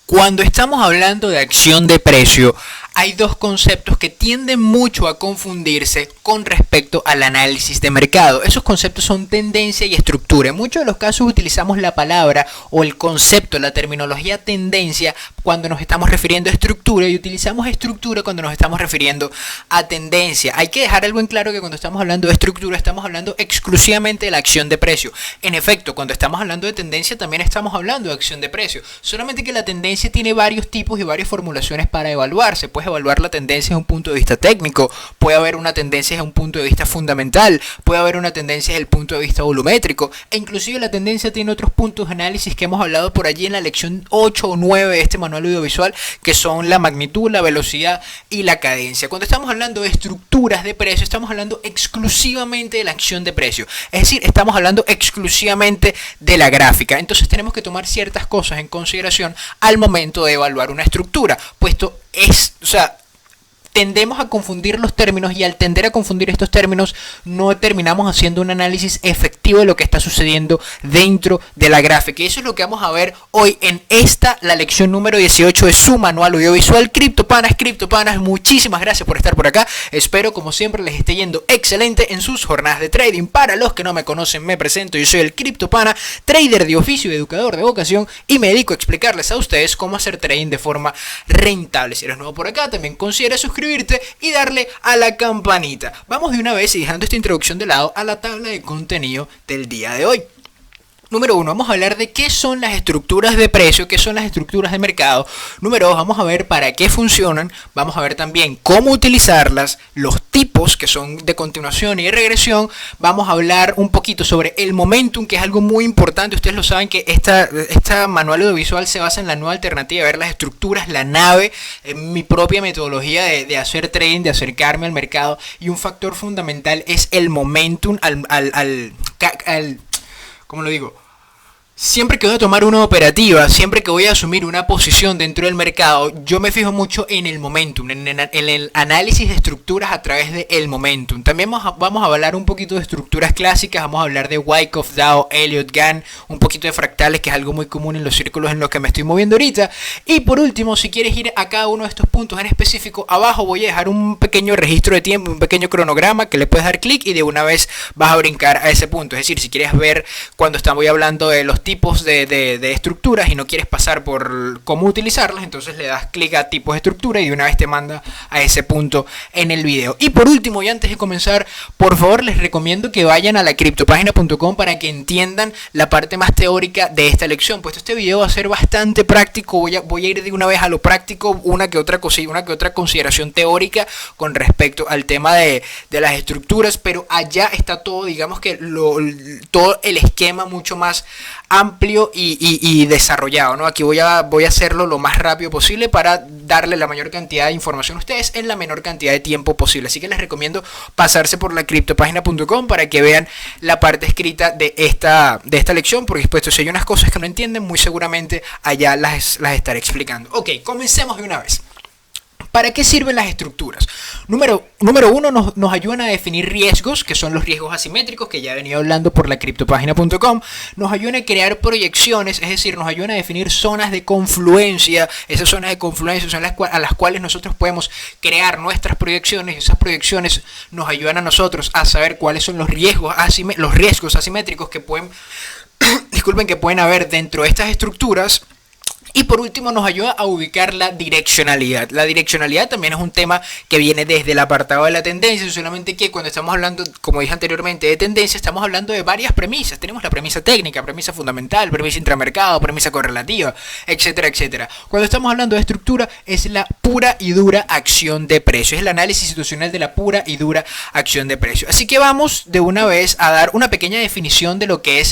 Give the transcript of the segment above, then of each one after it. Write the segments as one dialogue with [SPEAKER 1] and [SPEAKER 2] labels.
[SPEAKER 1] Cuando estamos hablando de acción de precio, hay dos conceptos que tienden mucho a confundirse con respecto al análisis de mercado. Esos conceptos son tendencia y estructura. En muchos de los casos utilizamos la palabra o el concepto, la terminología tendencia cuando nos estamos refiriendo a estructura y utilizamos estructura cuando nos estamos refiriendo a tendencia. Hay que dejar algo en claro que cuando estamos hablando de estructura estamos hablando exclusivamente de la acción de precio. En efecto, cuando estamos hablando de tendencia también estamos hablando de acción de precio. Solamente que la tendencia tiene varios tipos y varias formulaciones para evaluarse. Puedes evaluar la tendencia desde un punto de vista técnico, puede haber una tendencia desde un punto de vista fundamental, puede haber una tendencia desde el punto de vista volumétrico, e inclusive la tendencia tiene otros puntos de análisis que hemos hablado por allí en la lección 8 o 9 de este manual audiovisual, que son la magnitud, la velocidad y la cadencia. Cuando estamos hablando de estructuras de precio, estamos hablando exclusivamente de la acción de precio, es decir, estamos hablando exclusivamente de la gráfica. Entonces tenemos que tomar ciertas cosas en consideración al momento de evaluar una estructura, puesto tendemos a confundir los términos y al tender a confundir estos términos no terminamos haciendo un análisis efectivo de lo que está sucediendo dentro de la gráfica. Y eso es lo que vamos a ver hoy en la lección número 18 de su manual audiovisual. Criptopanas, muchísimas gracias por estar por acá. Espero, como siempre, les esté yendo excelente en sus jornadas de trading. Para los que no me conocen, me presento. Yo soy el Criptopana, trader de oficio y educador de vocación, y me dedico a explicarles a ustedes cómo hacer trading de forma rentable. Si eres nuevo por acá, también considera suscribirte y darle a la campanita. Vamos de una vez, y dejando esta introducción de lado, a la tabla de contenido del día de hoy. Número 1, vamos a hablar de qué son las estructuras de precio, qué son las estructuras de mercado. Número 2, vamos a ver para qué funcionan. Vamos a ver también cómo utilizarlas, los tipos que son de continuación y de regresión. Vamos a hablar un poquito sobre el momentum, que es algo muy importante. Ustedes lo saben que esta manual audiovisual se basa en la nueva alternativa de ver las estructuras, la nave, en mi propia metodología de hacer trading, de acercarme al mercado. Y un factor fundamental es el momentum ¿cómo lo digo? Siempre que voy a tomar una operativa, siempre que voy a asumir una posición dentro del mercado, yo me fijo mucho en el momentum, en el análisis de estructuras a través del momentum. También vamos a hablar un poquito de estructuras clásicas, vamos a hablar de Wyckoff, Dow, Elliott, Gann, un poquito de fractales, que es algo muy común en los círculos en los que me estoy moviendo ahorita. Y por último, si quieres ir a cada uno de estos puntos en específico, abajo voy a dejar un pequeño registro de tiempo, un pequeño cronograma que le puedes dar clic y de una vez vas a brincar a ese punto. Es decir, si quieres ver cuando voy hablando de los tipos de estructuras y no quieres pasar por cómo utilizarlas, entonces le das clic a tipos de estructura y de una vez te manda a ese punto en el video. Y por último, y antes de comenzar, por favor les recomiendo que vayan a la criptopagina.com para que entiendan la parte más teórica de esta lección, pues este video va a ser bastante práctico. Voy a ir de una vez a lo práctico, una que otra consideración teórica con respecto al tema de las estructuras, pero allá está todo, digamos que todo el esquema mucho más amplio y desarrollado, ¿no? Aquí voy a hacerlo lo más rápido posible para darle la mayor cantidad de información a ustedes en la menor cantidad de tiempo posible. Así que les recomiendo pasarse por la criptopagina.com para que vean la parte escrita de esta lección, porque después si hay unas cosas que no entienden, muy seguramente allá las estaré explicando. Ok, comencemos de una vez. ¿Para qué sirven las estructuras? Número 1, nos ayudan a definir riesgos, que son los riesgos asimétricos, que ya he venido hablando por la criptopagina.com. Nos ayudan a crear proyecciones, es decir, nos ayudan a definir zonas de confluencia. Esas zonas de confluencia son a las cuales nosotros podemos crear nuestras proyecciones. Esas proyecciones nos ayudan a nosotros a saber cuáles son los riesgos asimétricos que pueden haber dentro de estas estructuras. Y por último nos ayuda a ubicar la direccionalidad. La direccionalidad también es un tema que viene desde el apartado de la tendencia, solamente que cuando estamos hablando, como dije anteriormente, de tendencia, estamos hablando de varias premisas. Tenemos la premisa técnica, premisa fundamental, premisa intramercado, premisa correlativa, etcétera, etcétera. Cuando estamos hablando de estructura, es la pura y dura acción de precio. Es el análisis institucional de la pura y dura acción de precio. Así que vamos de una vez a dar una pequeña definición de lo que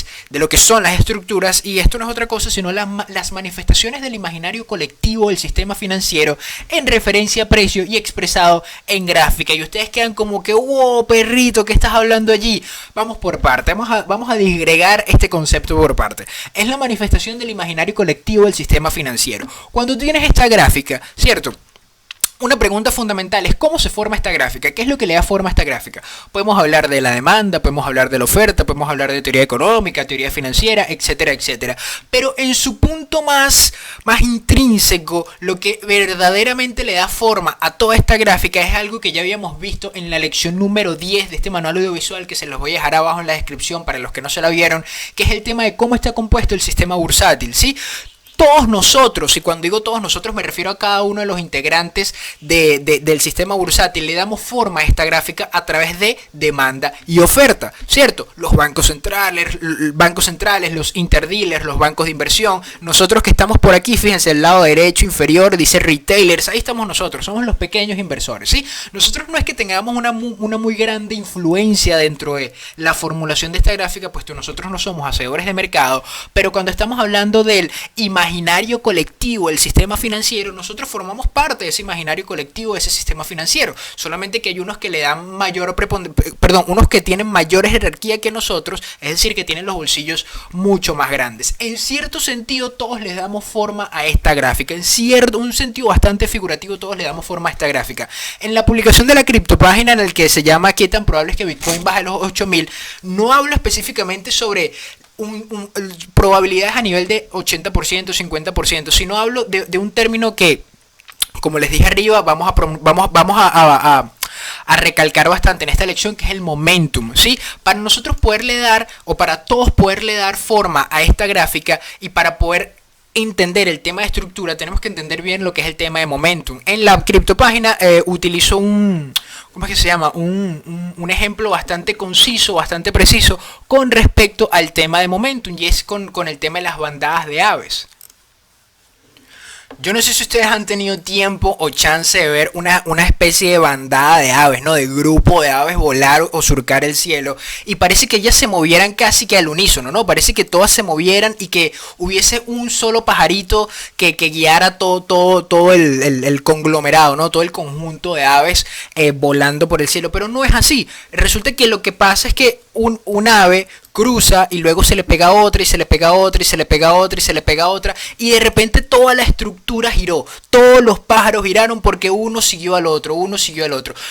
[SPEAKER 1] son las estructuras, y esto no es otra cosa sino las manifestaciones del imaginario colectivo del sistema financiero en referencia a precio y expresado en gráfica. Y ustedes quedan como que, wow, perrito, ¿qué estás hablando allí? Vamos por parte, vamos a disgregar este concepto por parte. Es la manifestación del imaginario colectivo del sistema financiero. Cuando tienes esta gráfica, ¿cierto? una pregunta fundamental es cómo se forma esta gráfica, qué es lo que le da forma a esta gráfica. Podemos hablar de la demanda, podemos hablar de la oferta, podemos hablar de teoría económica, teoría financiera, etcétera, etcétera. Pero en su punto más intrínseco, lo que verdaderamente le da forma a toda esta gráfica es algo que ya habíamos visto en la lección número 10 de este manual audiovisual, que se los voy a dejar abajo en la descripción para los que no se la vieron, que es el tema de cómo está compuesto el sistema bursátil, ¿sí? Todos nosotros, y cuando digo todos nosotros me refiero a cada uno de los integrantes del sistema bursátil, le damos forma a esta gráfica a través de demanda y oferta, ¿cierto? Los bancos centrales, los interdealers, los bancos de inversión, nosotros que estamos por aquí, fíjense, el lado derecho inferior dice retailers, ahí estamos nosotros, somos los pequeños inversores, ¿sí? Nosotros no es que tengamos una muy grande influencia dentro de la formulación de esta gráfica, puesto nosotros no somos hacedores de mercado, pero cuando estamos hablando del imaginario colectivo, el sistema financiero, nosotros formamos parte de ese imaginario colectivo, de ese sistema financiero. Solamente que hay unos que le dan unos que tienen mayor jerarquía que nosotros, es decir, que tienen los bolsillos mucho más grandes. En cierto sentido, todos les damos forma a esta gráfica. En un sentido bastante figurativo, todos le damos forma a esta gráfica. En la publicación de la criptopágina, en el que se llama ¿Qué tan probable es que Bitcoin baje a los 8.000? No hablo específicamente sobre probabilidades a nivel de 80%, 50%, sino hablo de un término que, como les dije arriba, vamos a recalcar bastante en esta lección, que es el momentum, ¿sí? Para nosotros poderle dar, o para todos poderle dar forma a esta gráfica, y para poder entender el tema de estructura, tenemos que entender bien lo que es el tema de momentum. En la criptopágina utilizo ¿cómo es que se llama? Un ejemplo bastante conciso, bastante preciso con respecto al tema de momentum, y es con el tema de las bandadas de aves. Yo no sé si ustedes han tenido tiempo o chance de ver una especie de bandada de aves, ¿no? De grupo de aves volar o surcar el cielo. Y parece que ellas se movieran casi que al unísono, ¿no? Parece que todas se movieran y que hubiese un solo pajarito que guiara todo el conglomerado, ¿no? Todo el conjunto de aves volando por el cielo. Pero no es así. Resulta que lo que pasa es que un ave cruza y luego se le pega otra y se le pega otra y se le pega otra y se le pega otra, y de repente toda la estructura giró, todos los pájaros giraron porque uno siguió al otro.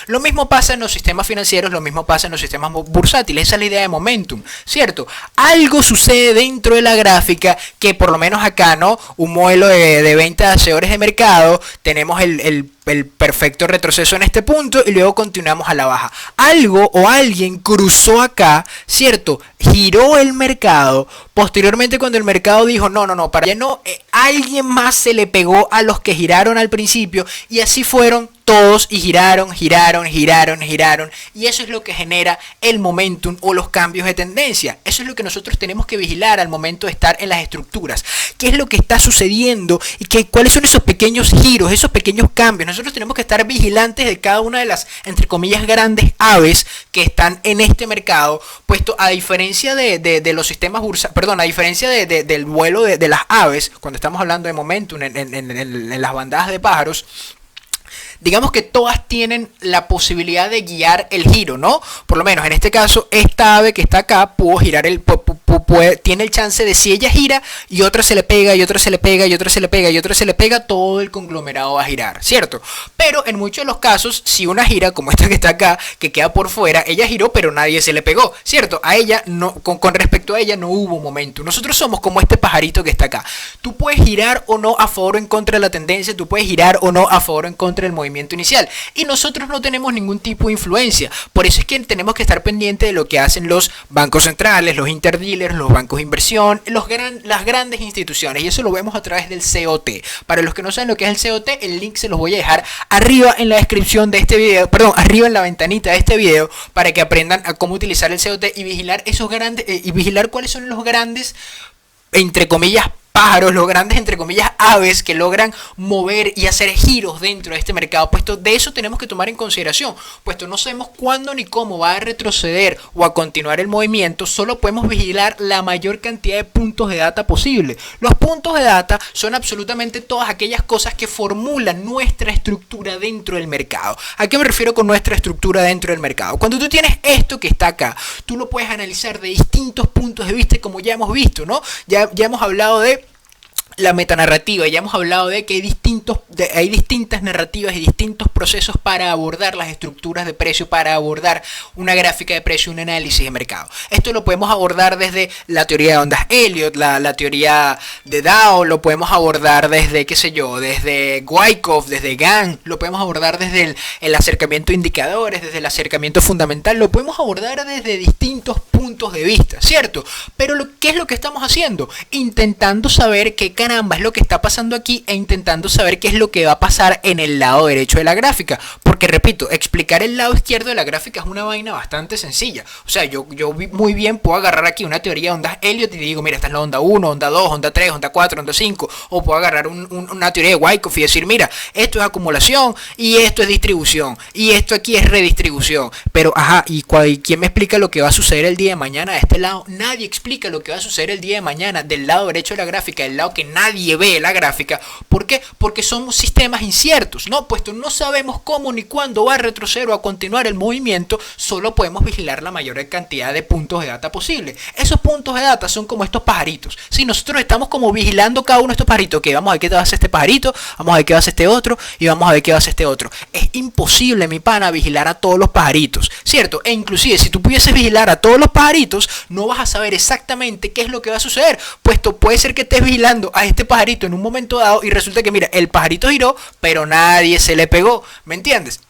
[SPEAKER 1] Lo mismo pasa en los sistemas financieros, lo mismo pasa en los sistemas bursátiles. Esa es la idea de momentum, ¿cierto? Algo sucede dentro de la gráfica que, por lo menos acá, ¿no? Un modelo de venta de hacedores de mercado, tenemos el perfecto retroceso en este punto y luego continuamos a la baja. Algo o alguien cruzó acá, ¿cierto? Giró el mercado. Posteriormente, cuando el mercado dijo no, para allá no, alguien más se le pegó a los que giraron al principio, y así fueron todos y giraron, y eso es lo que genera el momentum o los cambios de tendencia. Eso es lo que nosotros tenemos que vigilar al momento de estar en las estructuras. ¿Qué es lo que está sucediendo y cuáles son esos pequeños giros, esos pequeños cambios? Nosotros tenemos que estar vigilantes de cada una de las, entre comillas, grandes aves que están en este mercado, puesto a diferencia de los sistemas a diferencia del vuelo de las aves, cuando estamos hablando de momentum en las bandadas de pájaros, digamos que todas tienen la posibilidad de guiar el giro, ¿no? Por lo menos en este caso, esta ave que está acá pudo girar tiene el chance de, si ella gira y otra se le pega y otra se le pega y otra se le pega y otra se le pega, todo el conglomerado va a girar, ¿cierto? Pero en muchos de los casos, si una gira, como esta que está acá, que queda por fuera, ella giró pero nadie se le pegó, ¿cierto? A ella, no, con respecto a ella no hubo momento. Nosotros somos como este pajarito que está acá. Tú puedes girar o no a favor o en contra de la tendencia, tú puedes girar o no a favor o en contra del movimiento inicial, y nosotros no tenemos ningún tipo de influencia. Por eso es que tenemos que estar pendientes de lo que hacen los bancos centrales, los interdealers, los bancos de inversión, las grandes instituciones, y eso lo vemos a través del COT. Para los que no saben lo que es el COT, el link se los voy a dejar arriba en la descripción de este video, arriba en la ventanita de este video, para que aprendan a cómo utilizar el COT y vigilar esos grandes y vigilar cuáles son los grandes, entre comillas, pájaros, los grandes, entre comillas, aves que logran mover y hacer giros dentro de este mercado. Puesto de eso tenemos que tomar en consideración, puesto no sabemos cuándo ni cómo va a retroceder o a continuar el movimiento. Solo podemos vigilar la mayor cantidad de puntos de data posible. Los puntos de data son absolutamente todas aquellas cosas que formulan nuestra estructura dentro del mercado. ¿A qué me refiero con nuestra estructura dentro del mercado? Cuando tú tienes esto que está acá, tú lo puedes analizar de distintos puntos de vista, como ya hemos visto, ¿no? Ya hemos hablado de la metanarrativa. Ya hemos hablado de que hay distintas narrativas y distintos procesos para abordar las estructuras de precio, para abordar una gráfica de precio, un análisis de mercado. Esto lo podemos abordar desde la teoría de ondas Elliott, la teoría de Dow, lo podemos abordar desde, qué sé yo, desde Wyckoff, desde Gann, lo podemos abordar desde el acercamiento de indicadores, desde el acercamiento fundamental, lo podemos abordar desde distintos puntos de vista, ¿cierto? Pero ¿qué es lo que estamos haciendo? Intentando saber qué caramba es lo que está pasando aquí e intentando saber qué es lo que va a pasar en el lado derecho de la gráfica. Porque repito, explicar el lado izquierdo de la gráfica es una vaina bastante sencilla. O sea, yo muy bien puedo agarrar aquí una teoría de ondas Elliott y digo, mira, esta es la onda 1, onda 2, onda 3, onda 4, onda 5. O puedo agarrar una teoría de Wyckoff y decir, mira, esto es acumulación y esto es distribución y esto aquí es redistribución. Pero, ajá, ¿y quién me explica lo que va a suceder el día de mañana de este lado? Nadie explica lo que va a suceder el día de mañana del lado derecho de la gráfica, del lado que nadie ve la gráfica. ¿Por qué? Porque somos sistemas inciertos, ¿no? Puesto no sabemos cómo ni cuándo va a retroceder o a continuar el movimiento, solo podemos vigilar la mayor cantidad de puntos de data posible. Esos puntos de data son como estos pajaritos. Si nosotros estamos como vigilando cada uno de estos pajaritos, que vamos a ver qué va a hacer este pajarito, vamos a ver qué va a hacer este otro y vamos a ver qué va a hacer este otro. Es imposible, mi pana, vigilar a todos los pajaritos, ¿cierto? E inclusive si tú pudieses vigilar a todos los pajaritos, no vas a saber exactamente qué es lo que va a suceder, puesto puede ser que estés vigilando a este pajarito en un momento dado y resulta que, mira, el pajarito giró, pero nadie se le pegó, ¿me entiendes?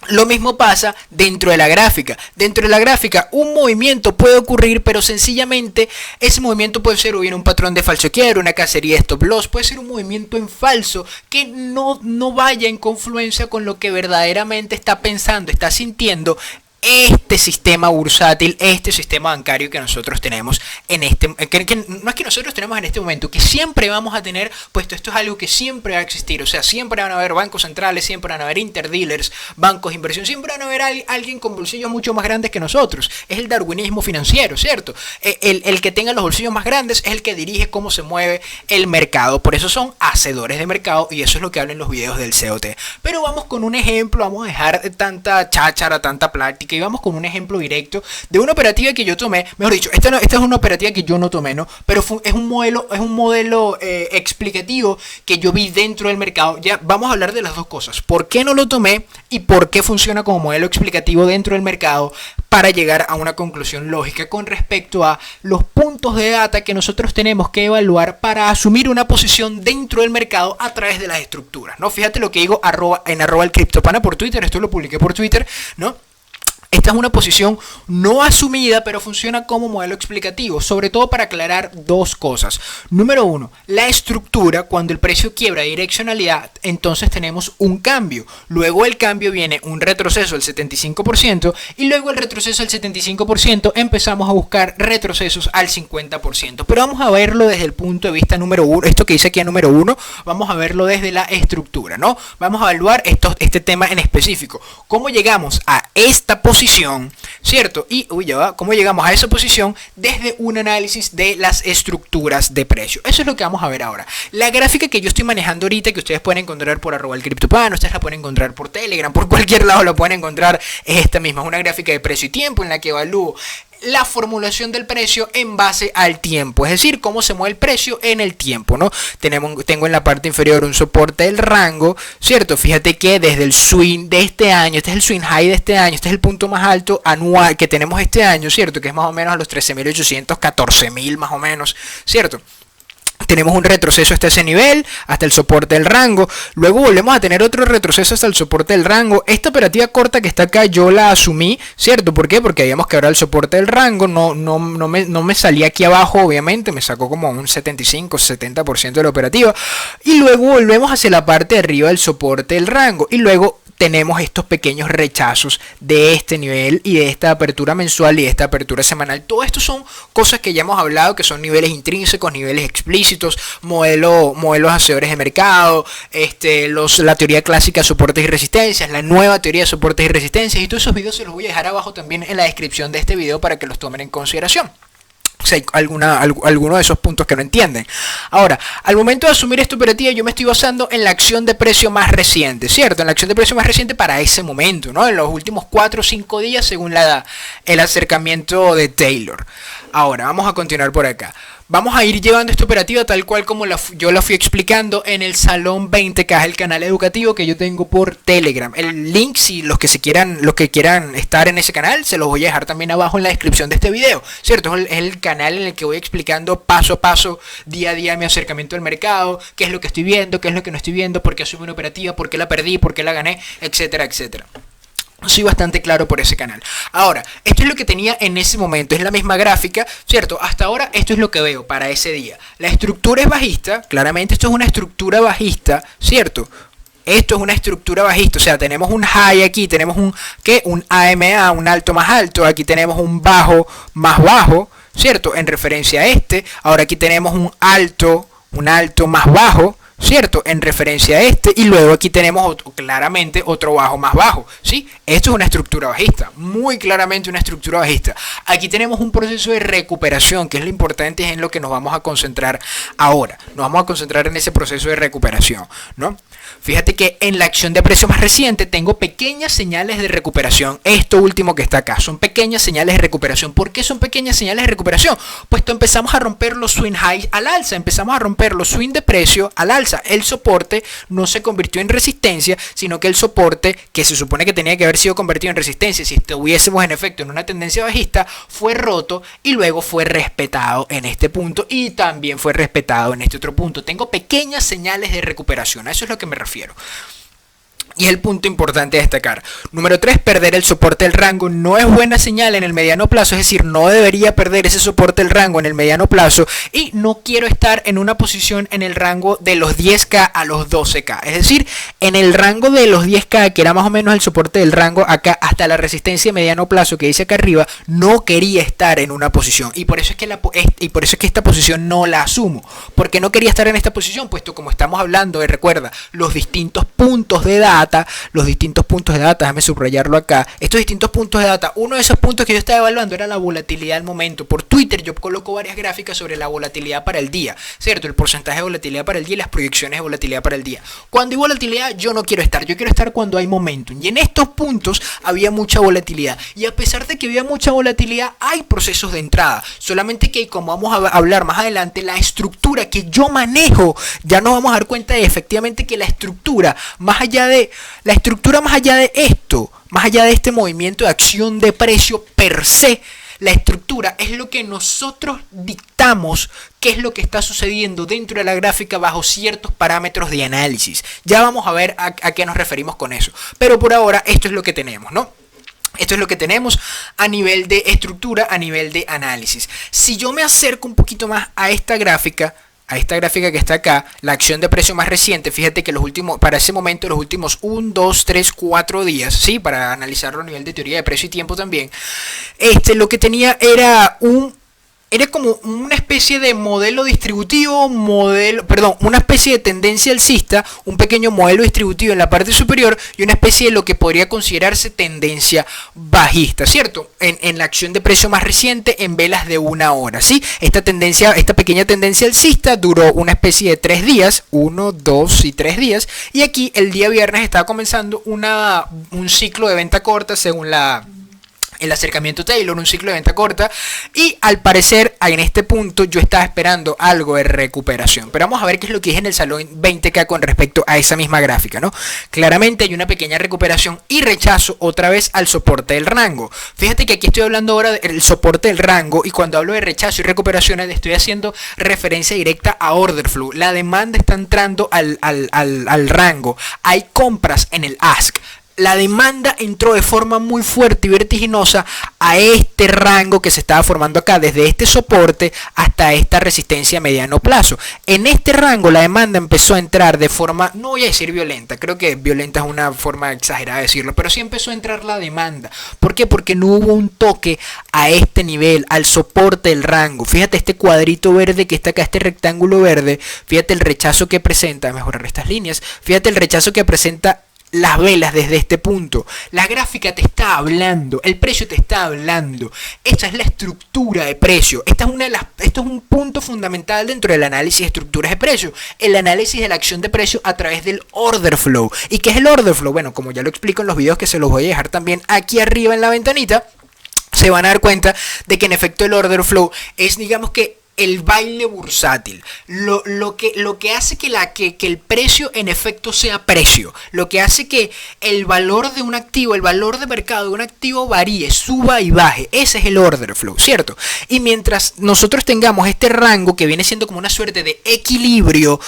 [SPEAKER 1] Lo mismo pasa dentro de la gráfica. Dentro de la gráfica un movimiento puede ocurrir, pero sencillamente ese movimiento puede ser o bien un patrón de falso quiebro, una cacería de stop loss, puede ser un movimiento en falso que no vaya en confluencia con lo que verdaderamente está pensando, está sintiendo este sistema bursátil, este sistema bancario que nosotros tenemos en no es que nosotros tenemos en este momento, que siempre vamos a tener, puesto esto es algo que siempre va a existir, o sea, siempre van a haber bancos centrales, siempre van a haber interdealers, bancos de inversión, siempre van a haber alguien con bolsillos mucho más grandes que nosotros. Es el darwinismo financiero, ¿cierto? El que tenga los bolsillos más grandes es el que dirige cómo se mueve el mercado, por eso son hacedores de mercado y eso es lo que hablan los videos del COT. Pero vamos con un ejemplo, vamos a dejar tanta cháchara, tanta plática y vamos con un ejemplo directo de una operativa que yo tomé. Mejor dicho, esta es una operativa que yo no tomé, ¿no? Pero es un modelo explicativo que yo vi dentro del mercado. Ya vamos a hablar de las dos cosas: por qué no lo tomé y por qué funciona como modelo explicativo dentro del mercado, para llegar a una conclusión lógica con respecto a los puntos de data que nosotros tenemos que evaluar para asumir una posición dentro del mercado a través de las estructuras, ¿no? Fíjate lo que digo en @ el criptopana por Twitter, esto lo publiqué por Twitter, ¿no? Esta es una posición no asumida, pero funciona como modelo explicativo, sobre todo para aclarar dos cosas. Número uno, la estructura, cuando el precio quiebra direccionalidad, entonces tenemos un cambio. Luego del cambio viene un retroceso del 75% y luego el retroceso del 75% empezamos a buscar retrocesos al 50%. Pero vamos a verlo desde el punto de vista número uno, esto que dice aquí a número uno, vamos a verlo desde la estructura, ¿no? Vamos a evaluar este tema en específico. ¿Cómo llegamos a esta posición? ¿Cierto? Y ¿cómo llegamos a esa posición? Desde un análisis de las estructuras de precio. Eso es lo que vamos a ver ahora. La gráfica que yo estoy manejando ahorita, que ustedes pueden encontrar por @ el criptopano, ustedes la pueden encontrar por Telegram, por cualquier lado la pueden encontrar, es esta misma. Es una gráfica de precio y tiempo en la que evalúo la formulación del precio en base al tiempo, es decir, cómo se mueve el precio en el tiempo, ¿no? Tengo en la parte inferior un soporte del rango, ¿cierto? Fíjate que desde el swing de este año, este es el swing high de este año, este es el punto más alto anual que tenemos este año, ¿cierto? Que es más o menos a los 13.800, 14.000 más o menos, ¿cierto? Tenemos un retroceso hasta ese nivel, hasta el soporte del rango. Luego volvemos a tener otro retroceso hasta el soporte del rango. Esta operativa corta que está acá yo la asumí, ¿cierto? ¿Por qué? Porque habíamos quebrado el soporte del rango. No me salía aquí abajo, obviamente. Me sacó como un 75-70% de la operativa. Y luego volvemos hacia la parte de arriba del soporte del rango. Y luego tenemos estos pequeños rechazos de este nivel y de esta apertura mensual y de esta apertura semanal. Todo esto son cosas que ya hemos hablado, que son niveles intrínsecos, niveles explícitos, modelos hacedores de mercado, la teoría clásica de soportes y resistencias, la nueva teoría de soportes y resistencias, y todos esos videos se los voy a dejar abajo también en la descripción de este video para que los tomen en consideración. O sea, hay alguno de esos puntos que no entienden. Ahora, al momento de asumir esta operativa, yo me estoy basando en la acción de precio más reciente, ¿cierto? En la acción de precio más reciente para ese momento, ¿no? En los últimos 4 o 5 días según el acercamiento de Taylor. Ahora, vamos a continuar por acá. Vamos a ir llevando esta operativa tal cual como yo la fui explicando en el Salón 20, que es el canal educativo que yo tengo por Telegram. El link, si los que quieran estar en ese canal, se los voy a dejar también abajo en la descripción de este video, ¿cierto? Es el canal en el que voy explicando paso a paso, día a día, mi acercamiento al mercado, qué es lo que estoy viendo, qué es lo que no estoy viendo, por qué asumo una operativa, por qué la perdí, por qué la gané, etcétera, etcétera. Soy bastante claro por ese canal. Ahora, esto es lo que tenía en ese momento, es la misma gráfica, ¿cierto? Hasta ahora esto es lo que veo para ese día. La estructura es bajista, claramente esto es una estructura bajista, ¿cierto? Esto es una estructura bajista, o sea, tenemos un high aquí, tenemos un AMA, un alto más alto, aquí tenemos un bajo más bajo, ¿cierto? En referencia a este, ahora aquí tenemos un alto más bajo, ¿cierto? En referencia a este, y luego aquí tenemos claramente otro bajo más bajo, ¿sí? Esto es una estructura bajista, muy claramente una estructura bajista. Aquí tenemos un proceso de recuperación, que es lo importante, es en lo que nos vamos a concentrar ahora. Nos vamos a concentrar en ese proceso de recuperación, ¿no? Fíjate que en la acción de precio más reciente tengo pequeñas señales de recuperación. Esto último que está acá son pequeñas señales de recuperación. ¿Por qué son pequeñas señales de recuperación? Pues empezamos a romper los swing highs al alza, empezamos a romper los swing de precio al alza. El soporte no se convirtió en resistencia, sino que el soporte, que se supone que tenía que haber sido convertido en resistencia si estuviésemos en efecto en una tendencia bajista, fue roto y luego fue respetado en este punto y también fue respetado en este otro punto. Tengo pequeñas señales de recuperación, a eso es lo que me refiero. Y es el punto importante a destacar. Número 3, perder el soporte del rango no es buena señal en el mediano plazo, es decir, no debería perder ese soporte del rango en el mediano plazo y no quiero estar en una posición en el rango de los 10K a los 12K, es decir, en el rango de los 10K, que era más o menos el soporte del rango acá hasta la resistencia de mediano plazo que dice acá arriba, no quería estar en una posición y por eso es que esta posición no la asumo. ¿Por qué no quería estar en esta posición? Puesto como estamos hablando de, recuerda, los distintos puntos de data, déjame subrayarlo acá, estos distintos puntos de data, uno de esos puntos que yo estaba evaluando era la volatilidad del momento. Por Twitter yo coloco varias gráficas sobre la volatilidad para el día, ¿cierto? El porcentaje de volatilidad para el día y las proyecciones de volatilidad para el día. Cuando hay volatilidad yo no quiero estar, yo quiero estar cuando hay momentum, y en estos puntos había mucha volatilidad, y a pesar de que había mucha volatilidad hay procesos de entrada, solamente que, como vamos a hablar más adelante, la estructura que yo manejo, ya nos vamos a dar cuenta de efectivamente que la estructura más allá de esto, más allá de este movimiento de acción de precio per se, la estructura es lo que nosotros dictamos qué es lo que está sucediendo dentro de la gráfica bajo ciertos parámetros de análisis. Ya vamos a ver a qué nos referimos con eso. Pero por ahora esto es lo que tenemos, ¿no? Esto es lo que tenemos a nivel de estructura, a nivel de análisis. Si yo me acerco un poquito más a esta gráfica que está acá, la acción de precio más reciente, fíjate que para ese momento, los últimos 1, 2, 3, 4 días, ¿sí? Para analizarlo a nivel de teoría de precio y tiempo también, lo que tenía era como una especie de modelo distributivo, una especie de tendencia alcista, un pequeño modelo distributivo en la parte superior y una especie de lo que podría considerarse tendencia bajista, ¿cierto? En la acción de precio más reciente en velas de 1 hora, ¿sí? Esta pequeña tendencia alcista duró una especie de 3 días, 1, 2 y 3 días, y aquí el día viernes estaba comenzando un ciclo de venta corta según el acercamiento Taylor, un ciclo de venta corta, y al parecer en este punto yo estaba esperando algo de recuperación, pero vamos a ver qué es lo que dije en el Salón 20K con respecto a esa misma gráfica, ¿no? Claramente hay una pequeña recuperación y rechazo otra vez al soporte del rango. Fíjate que aquí estoy hablando ahora del soporte del rango, y cuando hablo de rechazo y recuperaciones estoy haciendo referencia directa a order flow. La demanda está entrando al rango, hay compras en el ask. La demanda entró de forma muy fuerte y vertiginosa a este rango que se estaba formando acá, desde este soporte hasta esta resistencia a mediano plazo. En este rango la demanda empezó a entrar de forma, no voy a decir violenta, creo que violenta es una forma exagerada de decirlo, pero sí empezó a entrar la demanda. ¿Por qué? Porque no hubo un toque a este nivel, al soporte del rango. Fíjate este cuadrito verde que está acá, este rectángulo verde, fíjate el rechazo que presenta, mejorar estas líneas, fíjate el rechazo que presenta las velas desde este punto. La gráfica te está hablando, el precio te está hablando. Esta es la estructura de precio. Esto es un punto fundamental dentro del análisis de estructuras de precio. El análisis de la acción de precio a través del order flow. ¿Y qué es el order flow? Bueno, como ya lo explico en los videos que se los voy a dejar también aquí arriba en la ventanita, se van a dar cuenta de que en efecto el order flow es, digamos que, el baile bursátil, lo que hace que el precio en efecto sea precio, lo que hace que el valor de un activo, el valor de mercado de un activo varíe, suba y baje. Ese es el order flow, ¿cierto? Y mientras nosotros tengamos este rango que viene siendo como una suerte de equilibrio,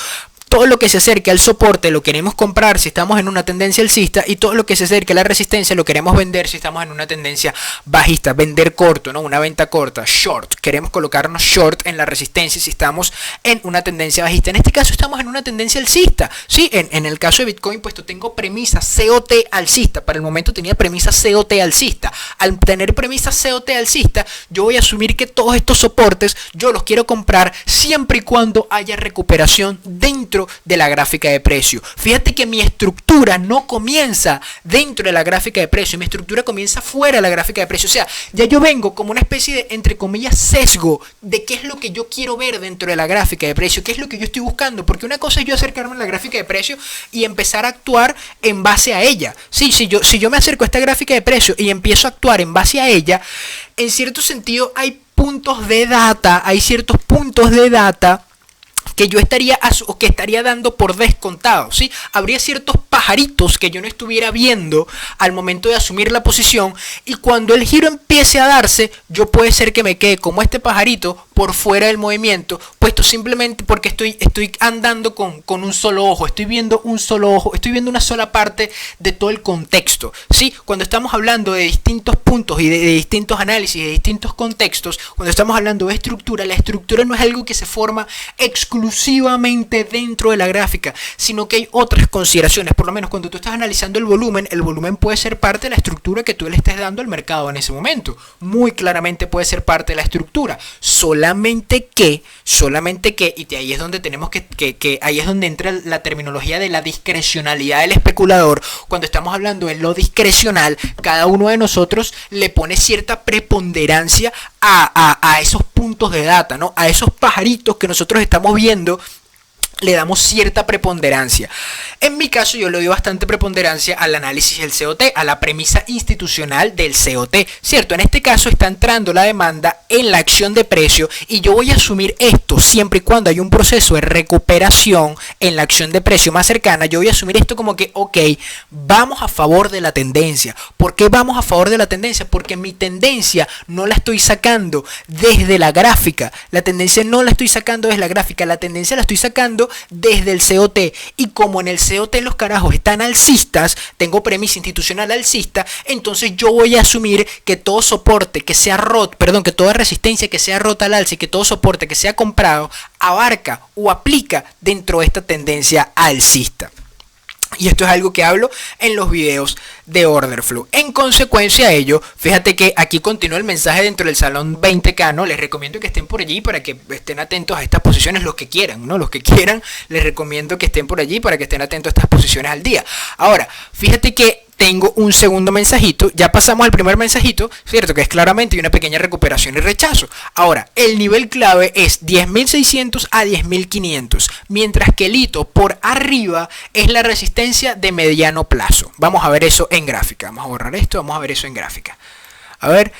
[SPEAKER 1] todo lo que se acerque al soporte lo queremos comprar si estamos en una tendencia alcista, y todo lo que se acerque a la resistencia lo queremos vender si estamos en una tendencia bajista. Vender corto, ¿no? Una venta corta, short. Queremos colocarnos short en la resistencia si estamos en una tendencia bajista. En este caso estamos en una tendencia alcista, ¿sí? En el caso de Bitcoin, pues tengo premisa COT alcista. Para el momento tenía premisa COT alcista. Al tener premisa COT alcista, yo voy a asumir que todos estos soportes yo los quiero comprar siempre y cuando haya recuperación dentro de la gráfica de precio. Fíjate que mi estructura no comienza dentro de la gráfica de precio, mi estructura comienza fuera de la gráfica de precio. O sea, ya yo vengo como una especie de, entre comillas, sesgo de qué es lo que yo quiero ver dentro de la gráfica de precio, qué es lo que yo estoy buscando, porque una cosa es yo acercarme a la gráfica de precio y empezar a actuar en base a ella. Sí, si yo me acerco a esta gráfica de precio y empiezo a actuar en base a ella, en cierto sentido hay puntos de data, hay ciertos puntos de data que yo estaría dando por descontado, ¿sí? Habría ciertos pajaritos que yo no estuviera viendo al momento de asumir la posición, y cuando el giro empiece a darse, yo puede ser que me quede como este pajarito por fuera del movimiento, puesto simplemente porque estoy andando con un solo ojo, estoy viendo un solo ojo, estoy viendo una sola parte de todo el contexto, ¿sí? Cuando estamos hablando de distintos puntos y de distintos análisis, de distintos contextos, cuando estamos hablando de estructura, la estructura no es algo que se forma exclusivamente dentro de la gráfica, sino que hay otras consideraciones. Por lo menos cuando tú estás analizando el volumen puede ser parte de la estructura que tú le estés dando al mercado en ese momento. Muy claramente puede ser parte de la estructura. Solamente que, y ahí es donde tenemos ahí es donde entra la terminología de la discrecionalidad del especulador. Cuando estamos hablando de lo discrecional, cada uno de nosotros le pone cierta preponderancia a esos puntos de data, ¿no? A esos pajaritos que nosotros estamos viendo, le damos cierta preponderancia. En mi caso, yo le doy bastante preponderancia al análisis del COT, a la premisa institucional del COT, ¿cierto? En este caso está entrando la demanda en la acción de precio, y yo voy a asumir esto siempre y cuando hay un proceso de recuperación en la acción de precio más cercana. Yo voy a asumir esto como que, ok, vamos a favor de la tendencia. ¿Por qué vamos a favor de la tendencia? Porque mi tendencia no la estoy sacando desde la gráfica. La tendencia no la estoy sacando desde la gráfica, la tendencia la estoy sacando desde el COT, y como en el COT los carajos están alcistas, tengo premisa institucional alcista, entonces yo voy a asumir que todo soporte que sea roto, que toda resistencia que sea rota al alza y que todo soporte que sea comprado abarca o aplica dentro de esta tendencia alcista. Y esto es algo que hablo en los videos de Order Flow. En consecuencia de ello, fíjate que aquí continúa el mensaje dentro del salón 20K, ¿no? Les recomiendo que estén por allí para que estén atentos a estas posiciones, los que quieran, ¿no? Los que quieran, les recomiendo que estén por allí para que estén atentos a estas posiciones al día. Ahora, fíjate que tengo un segundo mensajito, ya pasamos al primer mensajito, ¿cierto? Que es claramente una pequeña recuperación y rechazo. Ahora, el nivel clave es 10.600 a 10.500, mientras que el hito por arriba es la resistencia de mediano plazo. Vamos a ver eso en gráfica, vamos a borrar esto, vamos a ver eso en gráfica. A ver,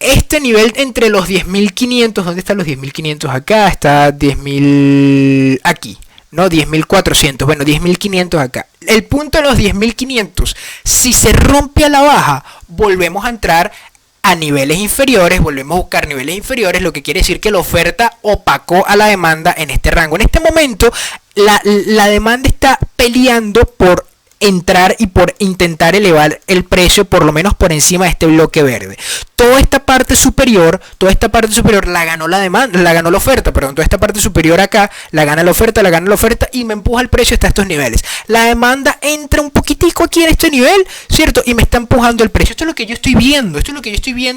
[SPEAKER 1] este nivel entre los 10.500, ¿dónde están los 10.500? Acá está 10.000, aquí. No, 10.400, bueno, 10.500 acá. El punto de los 10.500, si se rompe a la baja, volvemos a entrar a niveles inferiores, volvemos a buscar niveles inferiores, lo que quiere decir que la oferta opacó a la demanda en este rango. En este momento, la demanda está peleando por entrar y por intentar elevar el precio por lo menos por encima de este bloque verde. Toda esta parte superior la ganó la demanda, la ganó la oferta, perdón, toda esta parte superior acá la gana la oferta y me empuja el precio hasta estos niveles. La demanda entra un poquitico aquí en este nivel, ¿cierto? Y me está empujando el precio. Esto es lo que yo estoy viendo,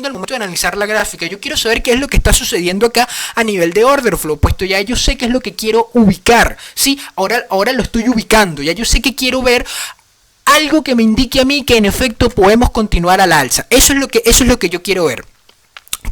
[SPEAKER 1] al momento de analizar la gráfica. Yo quiero saber qué es lo que está sucediendo acá a nivel de order flow, puesto ya yo sé qué es lo que quiero ubicar, ¿sí? Ahora lo estoy ubicando, ya yo sé que quiero ver algo que me indique a mí que en efecto podemos continuar al alza. Eso es lo que yo quiero ver.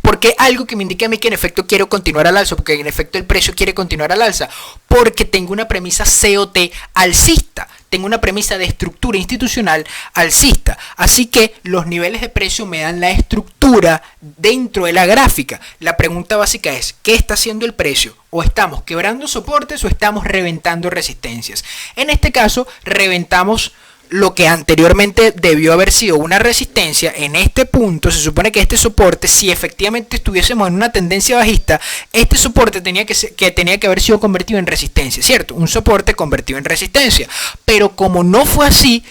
[SPEAKER 1] ¿Por qué algo que me indique a mí que en efecto quiero continuar al alza? Porque en efecto el precio quiere continuar al alza. Porque tengo una premisa COT alcista. tengo una premisa de estructura institucional alcista. Así que los niveles de precio me dan la estructura dentro de la gráfica. La pregunta básica es, ¿qué está haciendo el precio? ¿O estamos quebrando soportes o estamos reventando resistencias? En este caso, reventamos lo que anteriormente debió haber sido una resistencia. En este punto se supone que este soporte, si efectivamente estuviésemos en una tendencia bajista, este soporte tenía que haber sido convertido en resistencia, ¿cierto? Un soporte convertido en resistencia. Pero como no fue así,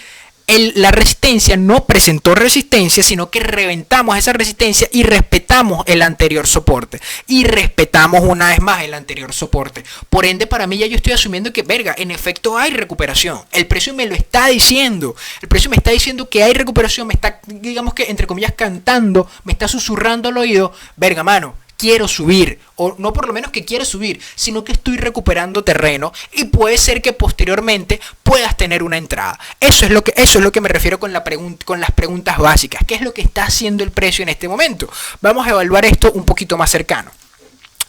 [SPEAKER 1] la resistencia no presentó resistencia, sino que reventamos esa resistencia y respetamos el anterior soporte. Y respetamos una vez más el anterior soporte. Por ende, para mí ya yo estoy asumiendo que, verga, en efecto hay recuperación. El precio me lo está diciendo. El precio me está diciendo que hay recuperación. Me está, digamos que, entre comillas, cantando. Me está susurrando al oído. Verga, mano, quiero subir, o no por lo menos que quiero subir, sino que estoy recuperando terreno y puede ser que posteriormente puedas tener una entrada. Eso es lo que me refiero con las preguntas básicas. ¿Qué es lo que está haciendo el precio en este momento? Vamos a evaluar esto un poquito más cercano.